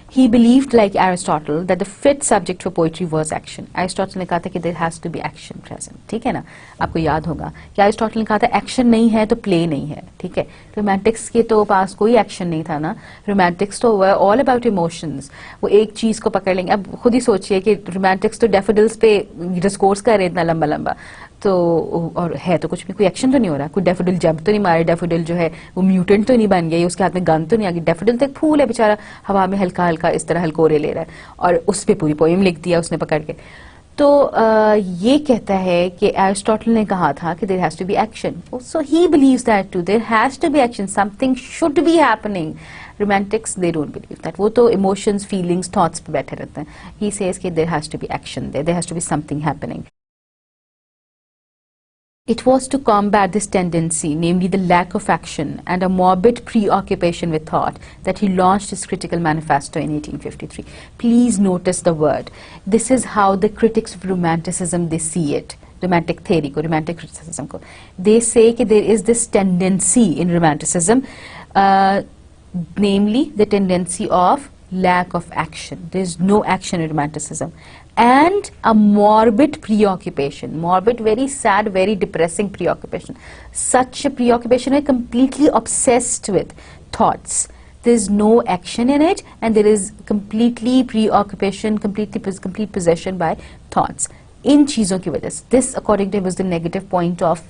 [SPEAKER 1] He believed, like Aristotle, that the fit subject for poetry was action. Aristotle ने कहा था कि there has to be action present. ठीक है ना, आपको याद होगा कि Aristotle ने कहा था action नहीं है तो play नहीं है. ठीक है, romantics के तो पास कोई action नहीं था ना. romantics तो were all about emotions. वो एक चीज़ को पकड़ लेंगे. अब खुद ही सोचिए कि romantics तो daffodils पे discourse कर रहे इतना लंबा लंबा, तो और है तो कुछ भी, कोई एक्शन तो नहीं हो रहा, कोई डेफोडिल जंप तो नहीं मारे, डेफोडिल जो है वो म्यूटेंट तो नहीं बन गया, उसके हाथ में गन तो नहीं आ गई. डेफोडिल तो एक फूल है बेचारा, हवा में हल्का हल्का इस तरह हल्कोरे ले रहा है और उस पर पूरी पोएम लिख दिया उसने पकड़ के. तो ये कहता है कि एरिस्टोटल ने कहा था कि there has to be action, so he believes that too, there has to be action, something should be happening. Romantics they don't believe that, वो तो इमोशंस, फीलिंग्स, थॉट्स पे बैठे रहते हैं. ही सेज कि there has to be action, there has to be something happening. It was to combat this tendency, namely the lack of action and a morbid preoccupation with thought, that he launched his critical manifesto in 1853. Please notice the word. This is how the critics of romanticism, they see it. Romantic theory ko, romantic criticism ko. They say that there is this tendency in romanticism, namely the tendency of lack of action. There is no action in romanticism. And a morbid preoccupation, morbid, very sad, very depressing preoccupation. Such a preoccupation is completely obsessed with thoughts. There is no action in it, and there is completely preoccupation, complete possession by thoughts. In चीज़ों की वजह से, this according to him was the negative point of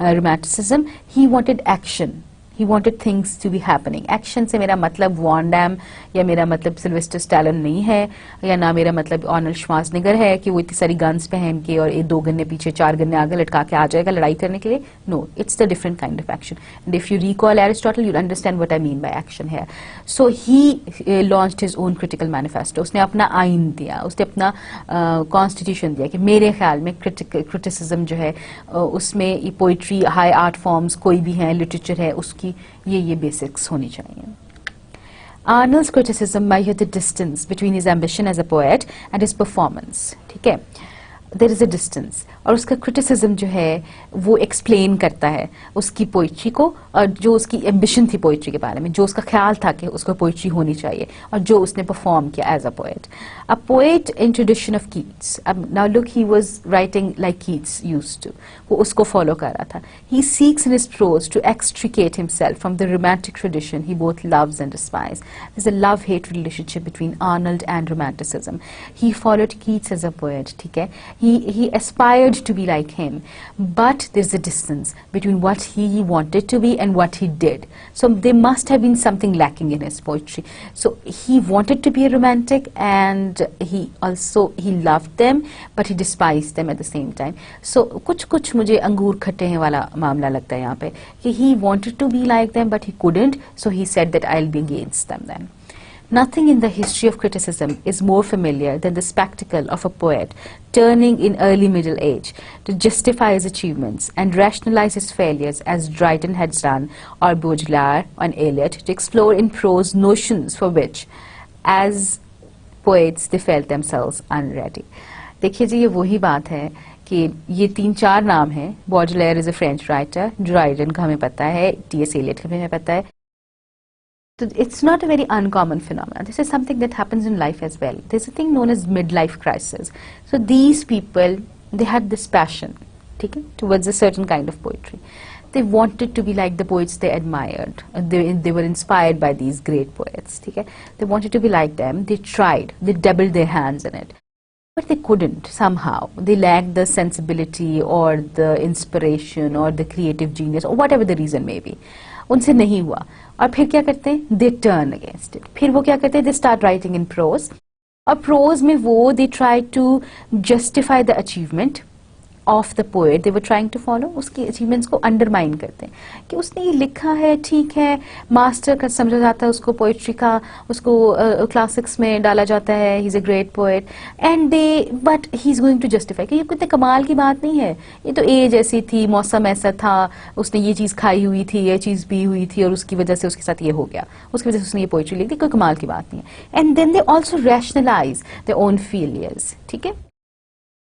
[SPEAKER 1] romanticism. He wanted action. he wanted things to be happening. Action से मेरा मतलब von dam या मेरा मतलब सिल्वेस्टर स्टैलन नहीं है, या ना मेरा मतलब आर्नल्ड श्वार्ज़नेगर है कि वो इतनी सारी गन्स पहन के और 2 गन्ने पीछे 4 गन्ने आगे लटका के आ जाएगा लड़ाई करने के लिए. No, it's the different kind of action. And if you recall Aristotle, you'll understand what I mean by action here. So he launched his own critical manifesto. उसने अपना आइन दिया, उसने अपना कॉन्स्टिट्यूशन दिया कि मेरे ख्याल में क्रिटिसिज्म जो है उसमें पोइट्री, हाई आर्ट फॉर्म्स कोई भी हैं, लिटरेचर है, उसकी ये बेसिक्स होनी चाहिए. Arnold's criticism measured the distance between his ambition as a poet and his performance. ठीक है, there is a distance. और उसका क्रिटिसिज्म जो है वो एक्सप्लेन करता है उसकी पोइट्री को, और जो उसकी एम्बिशन थी पोइट्री के बारे में, जो उसका ख्याल था कि उसको पोइट्री होनी चाहिए, और जो उसने परफॉर्म किया as a poet. A poet in tradition of Keats. अब now look, he was writing like Keats used to, वो उसको फॉलो कर रहा था. He seeks in his prose to extricate himself from the romantic tradition he both loves and despise. There's a love-hate relationship between Arnold and romanticism. He followed Keats as a poet, ठीक है. He aspired to be like him, but there's a distance between what he wanted to be and what he did. So there must have been something lacking in his poetry. So he wanted to be a romantic, and he loved them, but he despised them at the same time. So कुछ मुझे अंगूर खट्टे हैं वाला मामला लगता है यहाँ पे कि he wanted to be like them, but he couldn't. So he said that I'll be against them then. Nothing in the history of criticism is more familiar than the spectacle of a poet turning in early middle age to justify his achievements and rationalize his failures, as Dryden had done, or Baudelaire and Eliot, to explore in prose notions for which, as poets, they felt themselves unready. देखिए जी, ये वही बात है कि ये 3-4 नाम हैं. Baudelaire is a French writer, Dryden का हमें पता है, T.S. Eliot का हमें पता है. So it's not a very uncommon phenomenon. This is something that happens in life as well. There's a thing known as midlife crisis. So these people, they had this passion, okay, towards a certain kind of poetry. They wanted to be like the poets they admired. They were inspired by these great poets, okay. They wanted to be like them. They tried. They dabbled their hands in it. But they couldn't somehow. They lacked the sensibility or the inspiration or the creative genius or whatever the reason may be. उनसे नहीं हुआ. और फिर क्या करते हैं? They turn against it. फिर वो क्या करते हैं? They start writing in prose. और prose में वो they try to justify the achievement of the poet they were trying to follow. उसकी achievements को undermine करते हैं कि उसने ये लिखा है, ठीक है, मास्टर का समझा जाता है उसको, पोइट्री का उसको क्लासिक्स में डाला जाता है, he's a great poet, and but he's going to justify कि ये कितने कमाल की बात नहीं है, ये तो एज ऐसी थी, मौसम ऐसा था, उसने ये चीज़ खाई हुई थी, ये चीज़ पी हुई थी, और उसकी वजह से उसके साथ ये हो गया, उसकी वजह से उसने ये पोइट्री लिख दी, कोई कमाल की बात नहीं है. And then they also rationalise their own failures, ठीक है.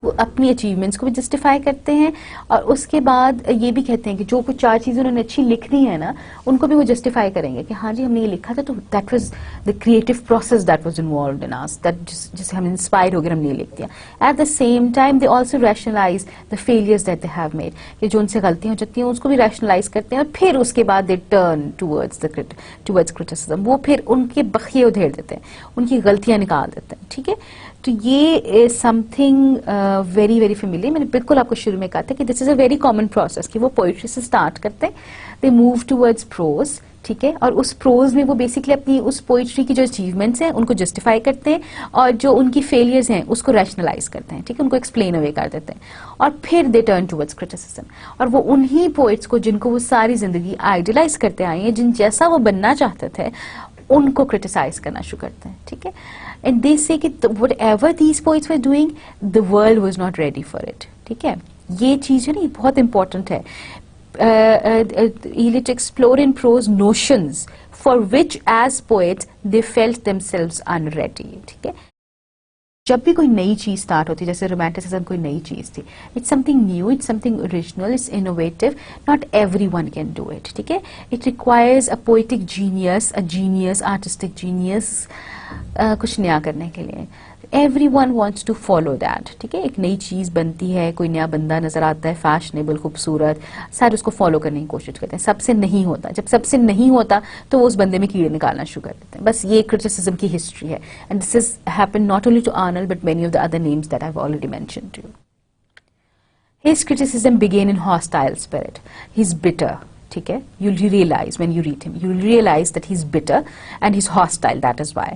[SPEAKER 1] वो अपनी अचीवमेंट्स को भी जस्टिफाई करते हैं, और उसके बाद ये भी कहते हैं कि जो कुछ 4 चीज़ें उन्होंने अच्छी लिख दी है ना, उनको भी वो जस्टिफाई करेंगे कि हाँ जी हमने ये लिखा था, तो that was the creative process that was involved in us, that जिससे हम इंस्पायर हो गए, हमने ये लिख दिया. At the same time they also rationalise the failures that they have made, कि जो उनसे गलतियाँ हो जाती हैं उसको भी रैशनलाइज करते हैं, और फिर उसके बाद दे टर्न टूवर्ड्स क्रिटिसिज्म. वो फिर उनके बखिए उधेड़ देते हैं, उनकी गलतियाँ निकाल देते हैं, ठीक है. तो ये समथिंग वेरी वेरी फेमिलियर. मैंने बिल्कुल आपको शुरू में कहा था कि this is a very common process कि वो पोइट्री से स्टार्ट करते हैं, दे मूव टूवर्ड्स प्रोज, ठीक है, और उस प्रोज में वो बेसिकली अपनी उस पोइट्री की जो अचीवमेंट्स हैं उनको जस्टिफाई करते हैं, और जो उनकी फेलियर्स हैं उसको रैशनलाइज करते हैं, ठीक है, उनको एक्सप्लेन अवे कर देते हैं, और फिर दे टर्न टूवर्ड्स क्रिटिसिज्म. और वो उन्हीं पोइट्स को जिनको वो सारी जिंदगी आइडियलाइज करते आए हैं, जिन जैसा वो बनना चाहते थे, उनको क्रिटिसाइज करना शुरू करते हैं, ठीक है. And they say कि whatever these poets were doing, the world was not ready for it. ठीक है, ये चीज़ है ना, ये बहुत important है. Eliot explore in prose notions for which, as poets, they felt themselves unready. ठीक है. जब भी कोई नई चीज़ स्टार्ट होती है, जैसे रोमांटिसिज्म कोई नई चीज़ थी, it's something new, it's something original, it's innovative, not everyone can do it, ठीक है. It requires a poetic genius, artistic genius, कुछ नया करने के लिए. Everyone wants to follow that, ठीक है. एक नई चीज़ बनती है, कोई नया बंदा नजर आता है, फैशनेबल, खूबसूरत, सारे उसको फॉलो करने की कोशिश करते हैं. सबसे नहीं होता, जब सबसे नहीं होता तो वो उस बंदे में कीड़े निकालना शुरू कर देते हैं. बस ये क्रिटिसिज्म की हिस्ट्री है, and this is happened not only to Arnold but many of the other names that I have already mentioned to you. His criticism began in hostile spirit. He's bitter, ठीक है? You'll realize when you read him, you'll realize that he's bitter and he's hostile, that is why.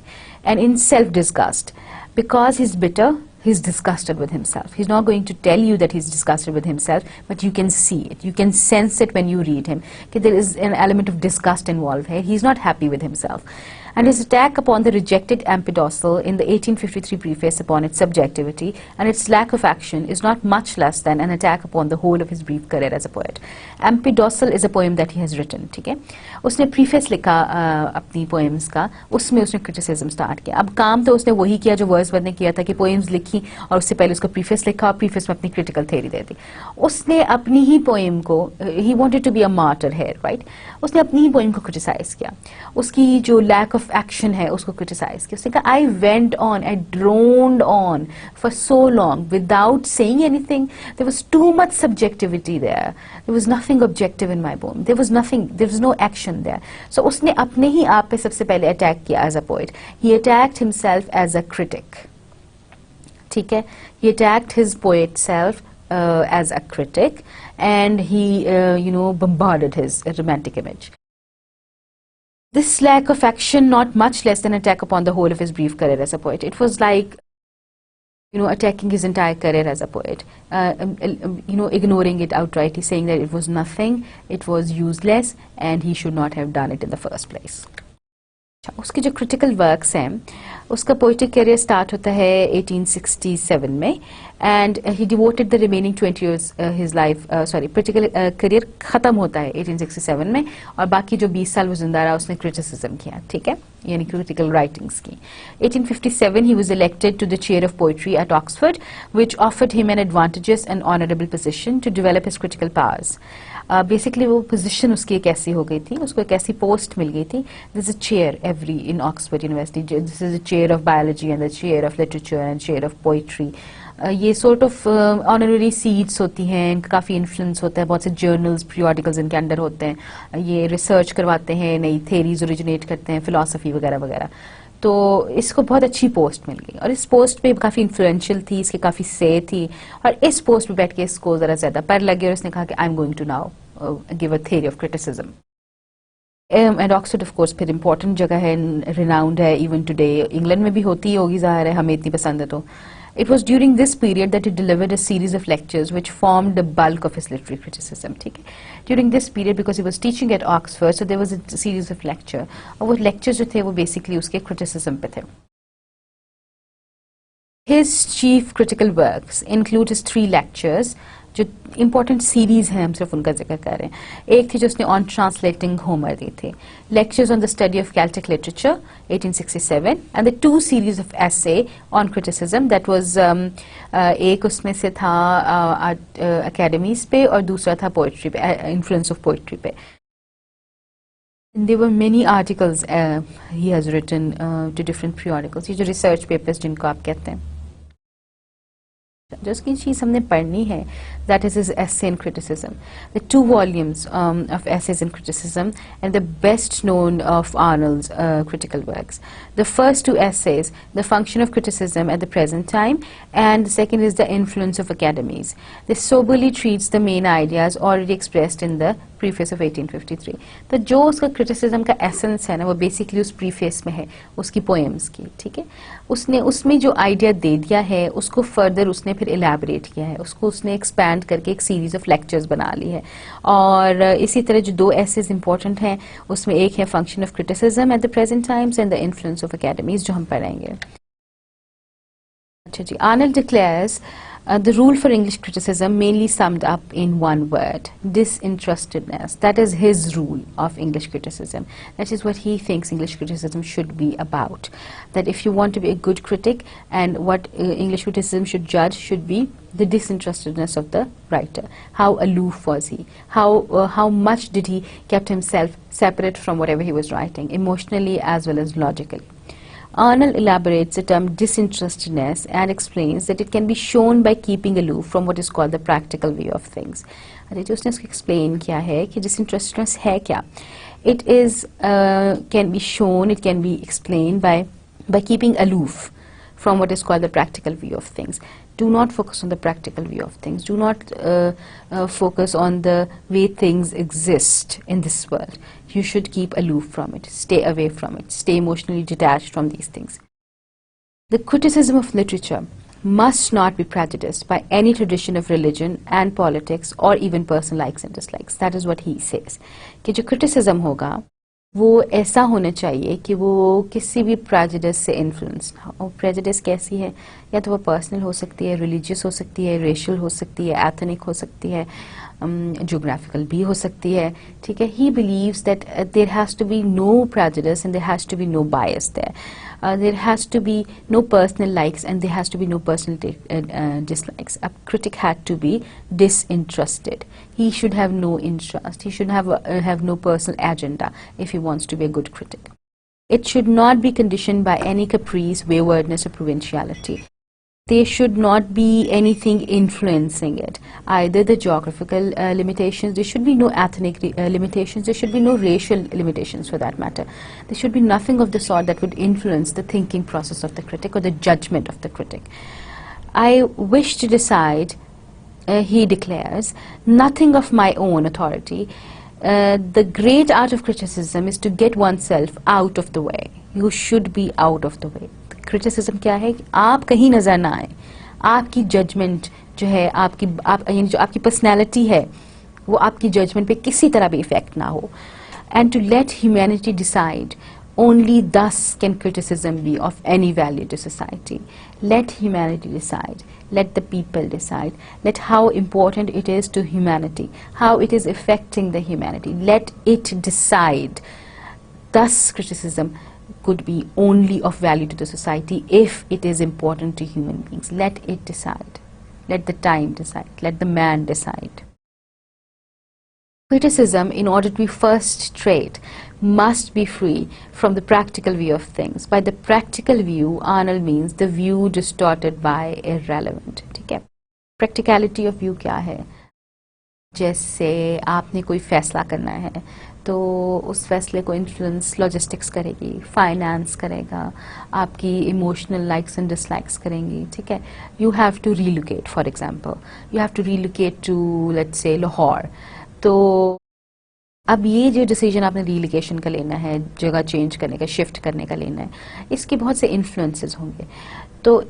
[SPEAKER 1] And in self-disgust, because he's bitter, he's disgusted with himself. He's not going to tell you that he's disgusted with himself, but you can see it, you can sense it when you read him. Okay, there is an element of disgust involved here. He's not happy with himself. And his attack upon the rejected Empedocles in the 1853 preface upon its subjectivity and its lack of action is not much less than an attack upon the whole of his brief career as a poet. Empedocle is a poem that he has written, ठीक है? उसने preface लिखा अपनी poems का, उसमें उसने criticism start किया. अब काम तो उसने वही किया जो वर्ड्सवर्थ ने किया था कि poems लिखी और उससे पहले उसका preface लिखा और preface में अपनी critical theory दे दी. उसने अपनी ही poem को, he wanted to be a martyr here, right? उसने अपनी ही poem को criticize किया. उसकी जो lack of action है उसको criticize किया. उसने कहा I went on, I droned on for so long without saying anything. There was too much subjectivity there. There was nothing objective in my poem. There was nothing, there was no action there. So उसने अपने ही आप पे सबसे पहले attack किया as a poet. He attacked himself as a critic. ठीक है? He attacked his poet self as a critic, and he bombarded his romantic image. This lack of action, not much less than attack upon the whole of his brief career as a poet. It was like, attacking his entire career as a poet, ignoring it outrightly, saying that it was nothing, it was useless, and he should not have done it in the first place. उसके जो critical works हैं, उसका poetic career start होता है 1867 में, and he devoted the remaining 20 years his life, critical career ख़त्म होता है 1867 में, और बाकी जो 20 साल वो जिंदा रहा उसने criticism किया, ठीक है, यानी critical writings की. 1857 he was elected to the chair of poetry at Oxford, which offered him an advantageous and honourable position to develop his critical powers. Basically वो पोजीशन उसकी एक ऐसी हो गई थी, उसको एक ऐसी पोस्ट मिल गई थी. This is chair every in Oxford university, this is the chair of biology and the chair of literature and chair of poetry. ये सॉर्ट ऑफ ऑनररी सीट्स होती हैं, इनका काफ़ी इन्फ्लुएंस होता है, बहुत से जर्नल्स पीरियोडिकल्स इनके अंडर होते हैं, ये रिसर्च करवाते हैं, नई थेरीज ओरिजिनेट करते हैं, फिलॉसफी वगैरह वगैरह. तो इसको बहुत अच्छी पोस्ट मिल गई और इस पोस्ट पे काफ़ी इन्फ्लुएंशियल थी, इसके काफ़ी से थी, और इस पोस्ट पे बैठ के इसको ज़रा ज़्यादा पर लगे और इसने कहा कि I am going to now give a theory of criticism. And Oxford of course फिर इंपॉर्टेंट जगह है, रिनाउंड है इवन टुडे. इंग्लैंड में भी होती होगी, ज़ाहिर है, हमें इतनी पसंद है. तो it was during this period that he delivered a series of lectures which formed the bulk of his literary criticism. ठीक है? During this period, because he was teaching at Oxford, so there was a series of lecture. और वो lectures जो थे वो basically उसके criticism पे थे. His chief critical works include his 3 lectures, जो important series हैं, हम सिर्फ उनका जिक्र कर रहे हैं. एक थी जो उसने on translating Homer दी थी, lectures on the study of Celtic literature 1867, and the 2 series of essay on criticism that was एक उसमें से था academies पे और दूसरा था poetry पे, influence of poetry पे. And there were many articles he has written to different periodicals. ये जो research papers जिनको आप कहते हैं, जिसकी चीज़ हमने पढ़नी है, that is his essay in criticism. The 2 volumes of essays in criticism and the best known of Arnold's critical works. The first 2 essays, The Function of Criticism at the Present Time, and the second is The Influence of Academies. This soberly treats the main ideas already expressed in the preface of 1853. तो जो उसका criticism का essence है ना, वो basically उस preface में है, उसकी poems की, ठीक है. उसने उसमें जो idea दे दिया है, उसको further उसने फिर elaborate किया है, उसको उसने expand करके एक series of lectures बना ली है. और इसी तरह जो 2 essays important हैं, उसमें एक है Function of Criticism at the Present Times and The Influence of Academies, जो हम पढ़ेंगे. अच्छा जी, Arnold declares the rule for English criticism mainly summed up in one word: disinterestedness. That is his rule of English criticism. That is what he thinks English criticism should be about. That if you want to be a good critic, and what English criticism should judge should be the disinterestedness of the writer. How aloof was he? How much did he kept himself separate from whatever he was writing, emotionally as well as logically? Arnold elaborates the term disinterestedness and explains that it can be shown by keeping aloof from what is called the practical view of things. अरे जो उसने उसको explain किया है कि disinterestedness है क्या? It is can be shown, it can be explained by keeping aloof from what is called the practical view of things. Do not focus on the practical view of things. Do not focus on the way things exist in this world. You should keep aloof from it, stay away from it, stay emotionally detached from these things. The criticism of literature must not be prejudiced by any tradition of religion and politics or even personal likes and dislikes. That is what he says. कि जो criticism होगा वो ऐसा होना चाहिए कि वो किसी भी prejudice से influence ना हो. और prejudice कैसी है? या तो वो personal हो सकती है, religious हो सकती है, racial हो सकती है, ethnic हो सकती है, geographical भी हो सकती है. ठीक है? He believes that there has to be no prejudice and there has to be no bias there. There has to be no personal likes and there has to be no personal dislikes. A critic had to be disinterested. He should have no interest. He should have no personal agenda if he wants to be a good critic. It should not be conditioned by any caprice, waywardness or provinciality. There should not be anything influencing it, either the geographical limitations. There should be no ethnic limitations. There should be no racial limitations for that matter. There should be nothing of the sort that would influence the thinking process of the critic or the judgment of the critic. I wish to decide, he declares, nothing of my own authority. The great art of criticism is to get oneself out of the way. You should be out of the way. Criticism क्या है? आप कहीं नजर ना आए, आपकी judgement जो है, यानी जो आपकी पर्सनैलिटी है वो आपकी जजमेंट पे किसी तरह भी इफेक्ट ना हो. And to let humanity decide, only thus can criticism be of any value to society. Let humanity decide, let the people decide, let how important it is to humanity, how it is affecting the humanity, let it decide. Thus criticism could be only of value to the society if it is important to human beings. Let it decide. Let the time decide. Let the man decide. Criticism, in order to be first rate, must be free from the practical view of things. By the practical view, Arnold means the view distorted by irrelevant. ठीक है? Practicality of view क्या है? जैसे आपने कोई फैसला करना है तो उस फैसले को इन्फ्लुएंस लॉजिस्टिक्स करेगी, फाइनेंस करेगा, आपकी इमोशनल लाइक्स एंड डिसलाइक्स करेंगी. ठीक है? You have to relocate, for example you have to relocate to let's say Lahore. तो अब ये जो डिसीजन आपने रीलोकेशन का लेना है, जगह चेंज करने का, शिफ्ट करने का लेना है, इसके बहुत से इन्फ्लुएंसेस होंगे. तो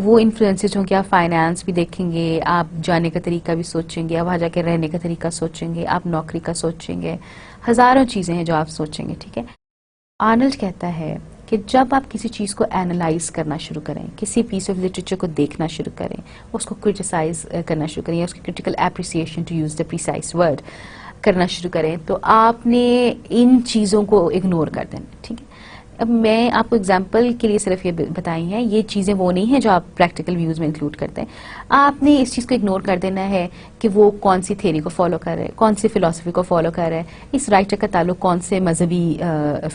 [SPEAKER 1] वो इन्फ्लुएंसेस होंगे, आप फाइनेंस भी देखेंगे, आप जाने का तरीका भी सोचेंगे, आप वहाँ जाके रहने का तरीका सोचेंगे, आप नौकरी का सोचेंगे, हज़ारों चीज़ें हैं जो आप सोचेंगे. ठीक है? आर्नल्ड कहता है कि जब आप किसी चीज़ को एनालाइज करना शुरू करें, किसी पीस ऑफ लिटरेचर को देखना शुरू करें, उसको क्रिटिसाइज करना शुरू करें, या उसकी critical appreciation, to use the precise word, करना शुरू करें, तो आपने इन चीज़ों को इग्नोर कर देना. ठीक है? अब मैं आपको एग्जांपल के लिए सिर्फ ये बताई हैं, ये चीज़ें वो नहीं हैं जो आप प्रैक्टिकल व्यूज़ में इंक्लूड करते हैं. आपने इस चीज़ को इग्नोर कर देना है कि वो कौन सी थ्योरी को फॉलो कर रहे हैं, कौन सी फिलॉसफी को फॉलो कर रहे हैं, इस राइटर का ताल्लुक कौन से मजहबी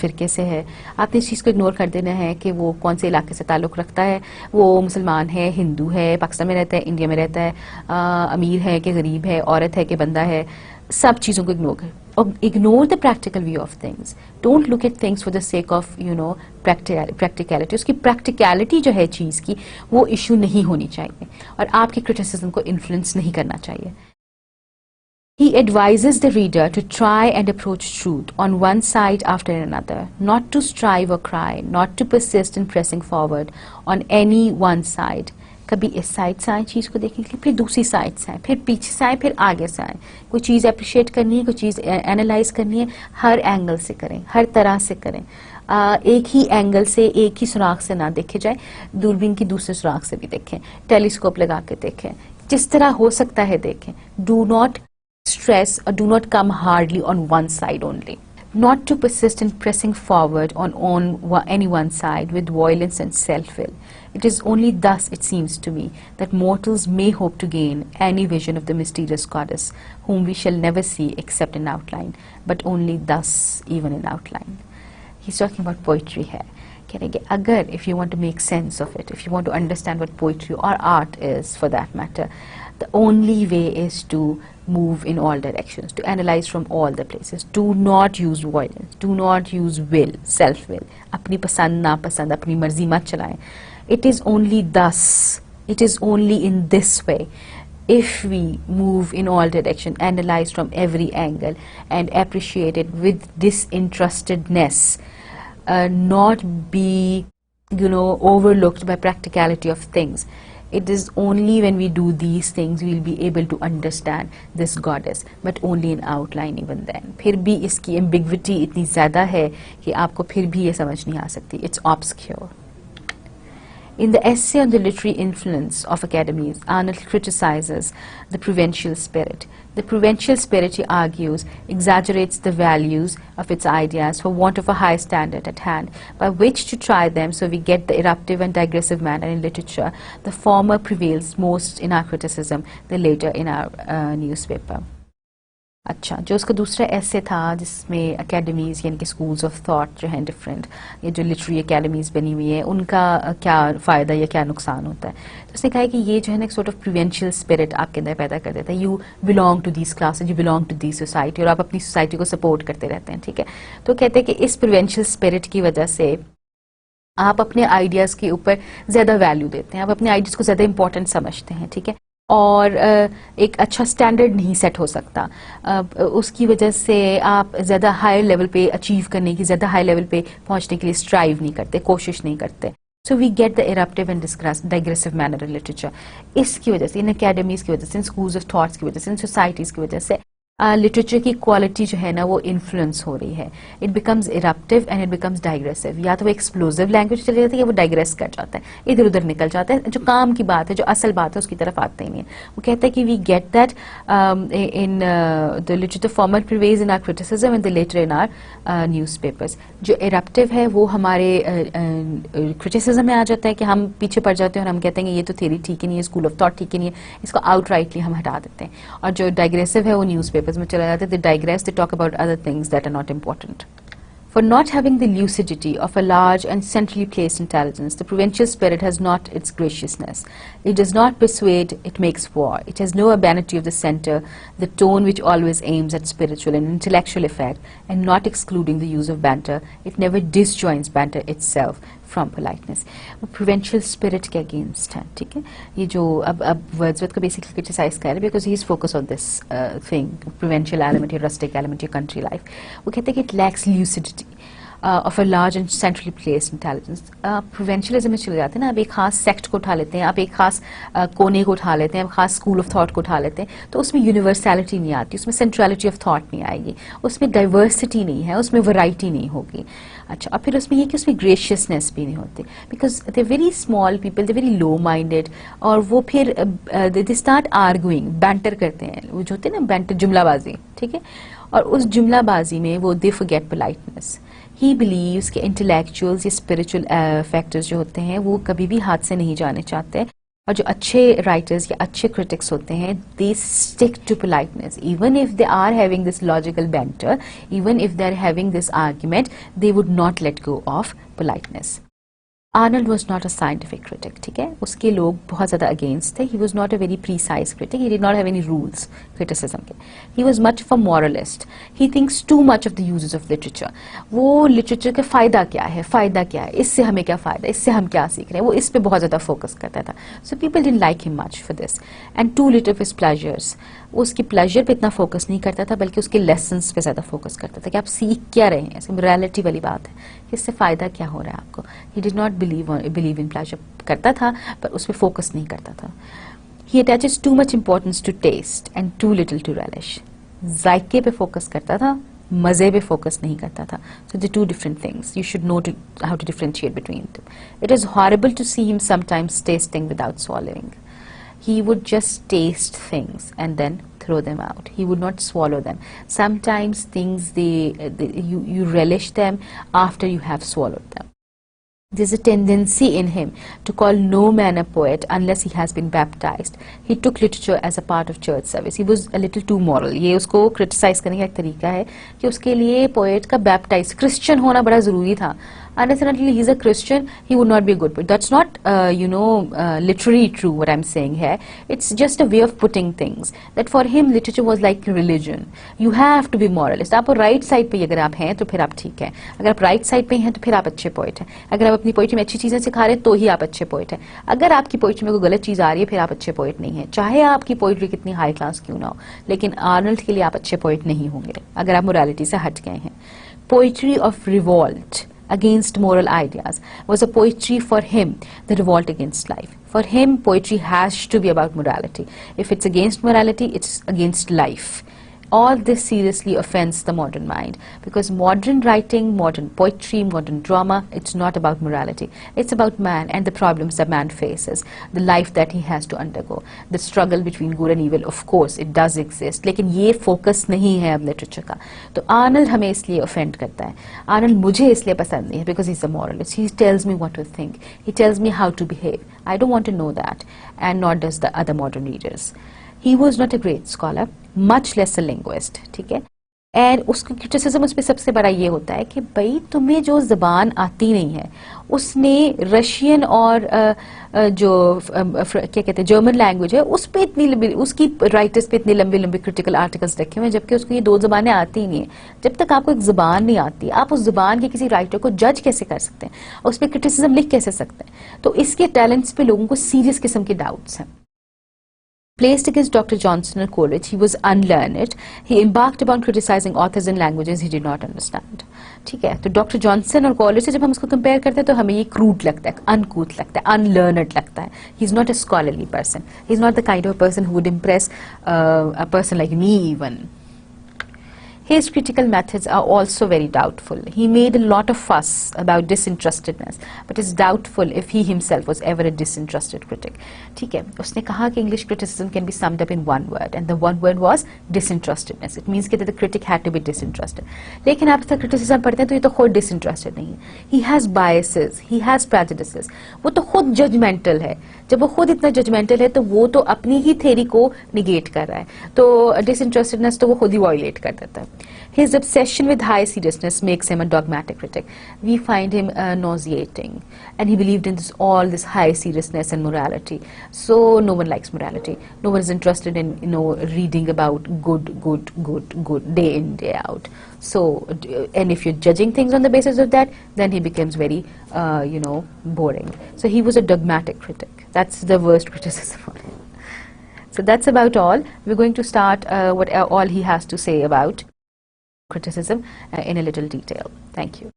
[SPEAKER 1] फ़िरके से है. आपने इस चीज़ को इग्नोर कर देना है कि वो कौन से इलाके से ताल्लुक़ रखता है, वो मुसलमान है, हिंदू है, पाकिस्तान में रहता है, इंडिया में रहता है, अमीर है कि गरीब है, औरत है कि बंदा है. सब चीज़ों को इग्नोर कर, ignore the practical view of things. Don't look at things for the sake of, practicality. उसकी practicality जो है चीज़ की, वो issue नहीं होनी चाहिए और आपकी criticism को influence नहीं करना चाहिए. He advises the reader to try and approach truth on one side after another, not to strive or cry, not to persist in pressing forward on any one side. कभी इस side से आए चीज़ को देखने के लिए, फिर दूसरी साइड से आए, फिर पीछे से आए, फिर आगे से आए. कोई चीज़ अप्रिशिएट करनी है, कोई चीज़ एनालाइज करनी है, हर एंगल से करें, हर तरह से करें. एक ही एंगल से, एक ही सुराख से ना देखे जाए, दूरबीन की दूसरे सुराख से भी देखें, टेलीस्कोप लगा के देखें, जिस तरह हो सकता है देखें. डू नॉट स्ट्रेस और do not come hardly on one side only. Not to persist in pressing forward on any one side with violence and self-will. It is only thus, it seems to me, that mortals may hope to gain any vision of the mysterious goddess, whom we shall never see except in outline, but only thus, even in outline. He's talking about poetry here. Agar, if you want to make sense of it, if you want to understand what poetry or art is for that matter, the only way is to move in all directions, to analyze from all the places. Do not use violence, do not use will, self-will. अपनी पसंद ना पसंद, अपनी मर्जी मत चलाएं. It is only thus, It is only in this way, if we move in all direction, analyze from every angle, and appreciate it with disinterestedness, not be, overlooked by practicality of things. It is only when we do these things we'll be able to understand this goddess, but only in outline even then. फिर भी इसकी ambiguity इतनी ज़्यादा है कि आपको फिर भी ये समझ नहीं आ सकती. It's obscure. In the essay on the literary influence of academies, Arnold criticizes the provincial spirit. The provincial spirit, he argues, exaggerates the values of its ideas for want of a high standard at hand, by which to try them, so we get the eruptive and digressive manner in literature. The former prevails most in our criticism, the later in our newspaper. अच्छा, जो उसका दूसरा ऐसे था जिसमें academies यानी कि schools of thought जो हैं डिफरेंट, ये जो लिटरेरी अकेडमीज़ बनी हुई है उनका क्या फ़ायदा या क्या नुकसान होता है, तो उसने कहा है कि ये जो है ना एक सॉर्ट ऑफ प्रोविंशियल स्पिरिट आपके अंदर पैदा कर देता है. You belong to these classes, you belong to the society, और आप अपनी सोसाइटी को सपोर्ट करते रहते हैं. ठीक है, तो कहते हैं कि इस प्रोविंशियल स्पिरिट की वजह से आप अपने आइडियाज़ के ऊपर ज़्यादा वैल्यू देते हैं, आप अपने आइडियाज़ को ज़्यादा इंपॉर्टेंट समझते हैं. ठीक है, और एक अच्छा स्टैंडर्ड नहीं सेट हो सकता, उसकी वजह से आप ज़्यादा हायर लेवल पे अचीव करने की, ज़्यादा हाई लेवल पे पहुंचने के लिए स्ट्राइव नहीं करते, कोशिश नहीं करते. So we get the eruptive and digressive manner in literature. इसकी वजह से, इन अकेडमीज़ की वजह से, इन स्कूल्स ऑफ थॉट्स की वजह से, इन सोसाइटीज़ की वजह से लिटरेचर की क्वालिटी जो है ना वो इन्फ्लुएंस हो रही है. It becomes eruptive and it becomes digressive. या तो वो एक्सप्लोजिव लैंग्वेज चली जाती है या वो डाइग्रेस कर जाता है, इधर उधर निकल जाता है, जो काम की बात है, जो असल बात है उसकी तरफ आते ही नहीं है. वो कहता है कि we get that in the literature format prevails in our criticism and the latter in our newspapers. जो इरप्टिव है वो हमारे क्रिटिसिज्म में आ जाता है कि हम पीछे पड़ जाते हैं और हम कहते हैं कि ये तो थ्योरी ठीक ही नहीं है, स्कूल ऑफ थॉट ठीक ही नहीं है, इसको आउटराइटली हम हटा देते हैं. और जो डाइग्रेसिव है वो न्यूज़पेपर में चला जाता है. They digress, they talk about other things that are not important. For not having the lucidity of a large and centrally placed intelligence, the provincial spirit has not its graciousness. It does not persuade, it makes war. It has no urbanity of the center, the tone which always aims at spiritual and intellectual effect, and not excluding the use of banter, it never disjoins banter itself from politeness. वो provincial spirit के against है. ठीक है, ये जो अब Wordsworth को basically criticize कर रहे हैं because he is focused on this thing, provincial element, rustic element, country life. वो कहते हैं कि it lacks lucidity of a large and centrally placed intelligence. Provincialism में चले जाते हैं ना, आप एक खास सेक्ट को उठा लेते हैं, आप एक खास कोने को उठा लेते हैं, आप खास स्कूल ऑफ थॉट को उठा लेते हैं, तो उसमें यूनिवर्सैलिटी नहीं आती, उसमें सेंट्रलिटी ऑफ थॉट नहीं आएगी, उसमें डाइवर्सिटी नहीं है, उसमें वैरायटी नहीं होगी. अच्छा, और फिर उसमें ये कि उसमें ग्रेशियसनेस भी नहीं होती, because they very small people, they very low minded, और वो फिर दे स्टार्ट आर्गुइंग, बैंटर करते हैं, वो जो होते हैं ना बैंटर, जुमलाबाजी. ठीक है, और उस जुमलाबाजी में वो they forget politeness. He believes कि इंटेलेक्चुअल्स या स्पिरिचुअल फैक्टर्स जो होते हैं वो कभी भी हाथ से नहीं जाने चाहते, और जो अच्छे राइटर्स या अच्छे क्रिटिक्स होते हैं they stick to politeness. Even if they are having this logical banter, even if they are having this argument, they would not let go of politeness. Arnold was not a scientific critic. ठीक है, उसके लोग बहुत ज़्यादा against थे. He was not a very precise critic. He did not have any rules criticism के. He was much of a moralist. He thinks too much of the uses of literature. वो literature का फ़ायदा क्या है, फ़ायदा क्या है, इससे हमें क्या फ़ायदा, इससे हम क्या सीख रहे हैं, वो इस पे बहुत ज़्यादा फोकस करता था. So people didn't like him much for this. And too little of his pleasures. वो उसकी प्लेजर पे इतना फोकस नहीं करता था, बल्कि उसके लेसन्स पे ज़्यादा फोकस करता था कि आप सीख क्या रहे हैं. इसमें मोरालिटी वाली बात है कि इससे फ़ायदा क्या हो रहा है आपको. He did not believe in pleasure, करता था पर उस पर फोकस नहीं करता था. He attaches too much importance to taste and too little to relish. जायके पे फोकस करता था, मज़े पे फोकस नहीं करता था. So the two different things, you should know how to differentiate between them. It is horrible to see him sometimes tasting without swallowing. He would just taste things and then throw them out. He would not swallow them. Sometimes things you relish them after you have swallowed them. There's a tendency in him to call no man a poet unless he has been baptized. He took literature as a part of church service. He was a little too moral. ये उसको criticize करने का एक तरीका है कि उसके लिए poet का baptized Christian होना बड़ा ज़रूरी था. Unless and until he's a Christian, he would not be a good poet. That's not, literally true what I'm saying here. It's just a way of putting things. That for him, literature was like religion. You have to be moralist. आप right side पे अगर आप हैं तो फिर आप ठीक है. अगर आप right side पे हैं तो फिर आप अच्छे poet हैं. अगर आप अपनी पोइट्री में अच्छी चीज़ें सिखा रहे हैं तो ही आप अच्छे पोइट हैं। अगर आपकी पोइट्री में कोई गलत चीज़ आ रही है फिर आप अच्छे पोइट नहीं हैं, चाहे आपकी पोइट्री कितनी हाई क्लास क्यों ना हो। लेकिन आर्नल्ड के लिए आप अच्छे पोइट नहीं होंगे अगर आप मोरालिटी से हट गए हैं। Poetry of revolt against moral ideas was a poetry for him, the revolt against life. For him, poetry has to be about morality. If it's against morality, it's against life. All this seriously offends the modern mind, because modern writing, modern poetry, modern drama, it's not about morality. It's about man and the problems that man faces, the life that he has to undergo, the struggle between good and evil. Of course, it does exist, लेकिन ये focus नहीं है अब literature का। तो Arnold हमें इसलिए offend करता है। आर्नल्ड मुझे इसलिए पसंद नहीं है because he's a moralist. He tells me what to think. He tells me how to behave. I don't want to know that, and nor does the other modern readers. He was not a great scholar, much less a linguist, ठीक है। And उसका criticism उस पर सबसे बड़ा ये होता है कि भाई तुम्हें जो ज़बान आती नहीं है, उसने रशियन और जो क्या कहते हैं जर्मन लैंग्वेज है उस पर इतनी लंबी, उसकी राइटर्स पे इतनी लंबी लंबी क्रिटिकल आर्टिकल्स रखे हुए हैं, जबकि उसको ये दो ज़बानें आती ही नहीं है। जब तक आपको एक ज़बान नहीं आती आप उस ज़बान के किसी राइटर को जज कैसे कर सकते हैं, उस पर क्रिटिसिज्म लिख कैसे सकते हैं। तो इसके टैलेंट्स पे लोगों को सीरियस किस्म के डाउट्स हैं। Placed against Dr. Johnson and Coleridge, he was unlearned. He embarked upon criticizing authors in languages he did not understand. ठीक है, तो डॉक्टर जॉनसन और कॉलेज से जब हम इसको कंपेयर करते हैं तो हमें ये क्रूड लगता है, अनकूथ लगता है, अनलर्नड लगता है। He is not a scholarly person, he is not the kind of person who would impress a person like me even. His critical methods are also very doubtful. He made a lot of fuss about disinterestedness, but it's doubtful if he himself was ever a disinterested critic. ठीक है, उसने कहा कि English criticism can be summed up in one word, and the one word was disinterestedness. It means that the critic had to be disinterested. लेकिन आप इसका criticism पढ़ते हैं तो ये तो खुद disinterested नहीं है. He has biases, he has prejudices. वो तो खुद judgmental है. जब वो खुद इतना judgmental है तो वो तो अपनी ही theory को negate कर रहा है. तो disinterestedness तो वो खुद ही violate कर देता है. His obsession with high seriousness makes him a dogmatic critic. We find him nauseating, and he believed in all this high seriousness and morality. So no one likes morality. No one is interested in reading about good day in day out. So and if you're judging things on the basis of that, then he becomes very boring. So he was a dogmatic critic. That's the worst criticism on him. So that's about all. We're going to start what all he has to say about criticism in a little detail. Thank you.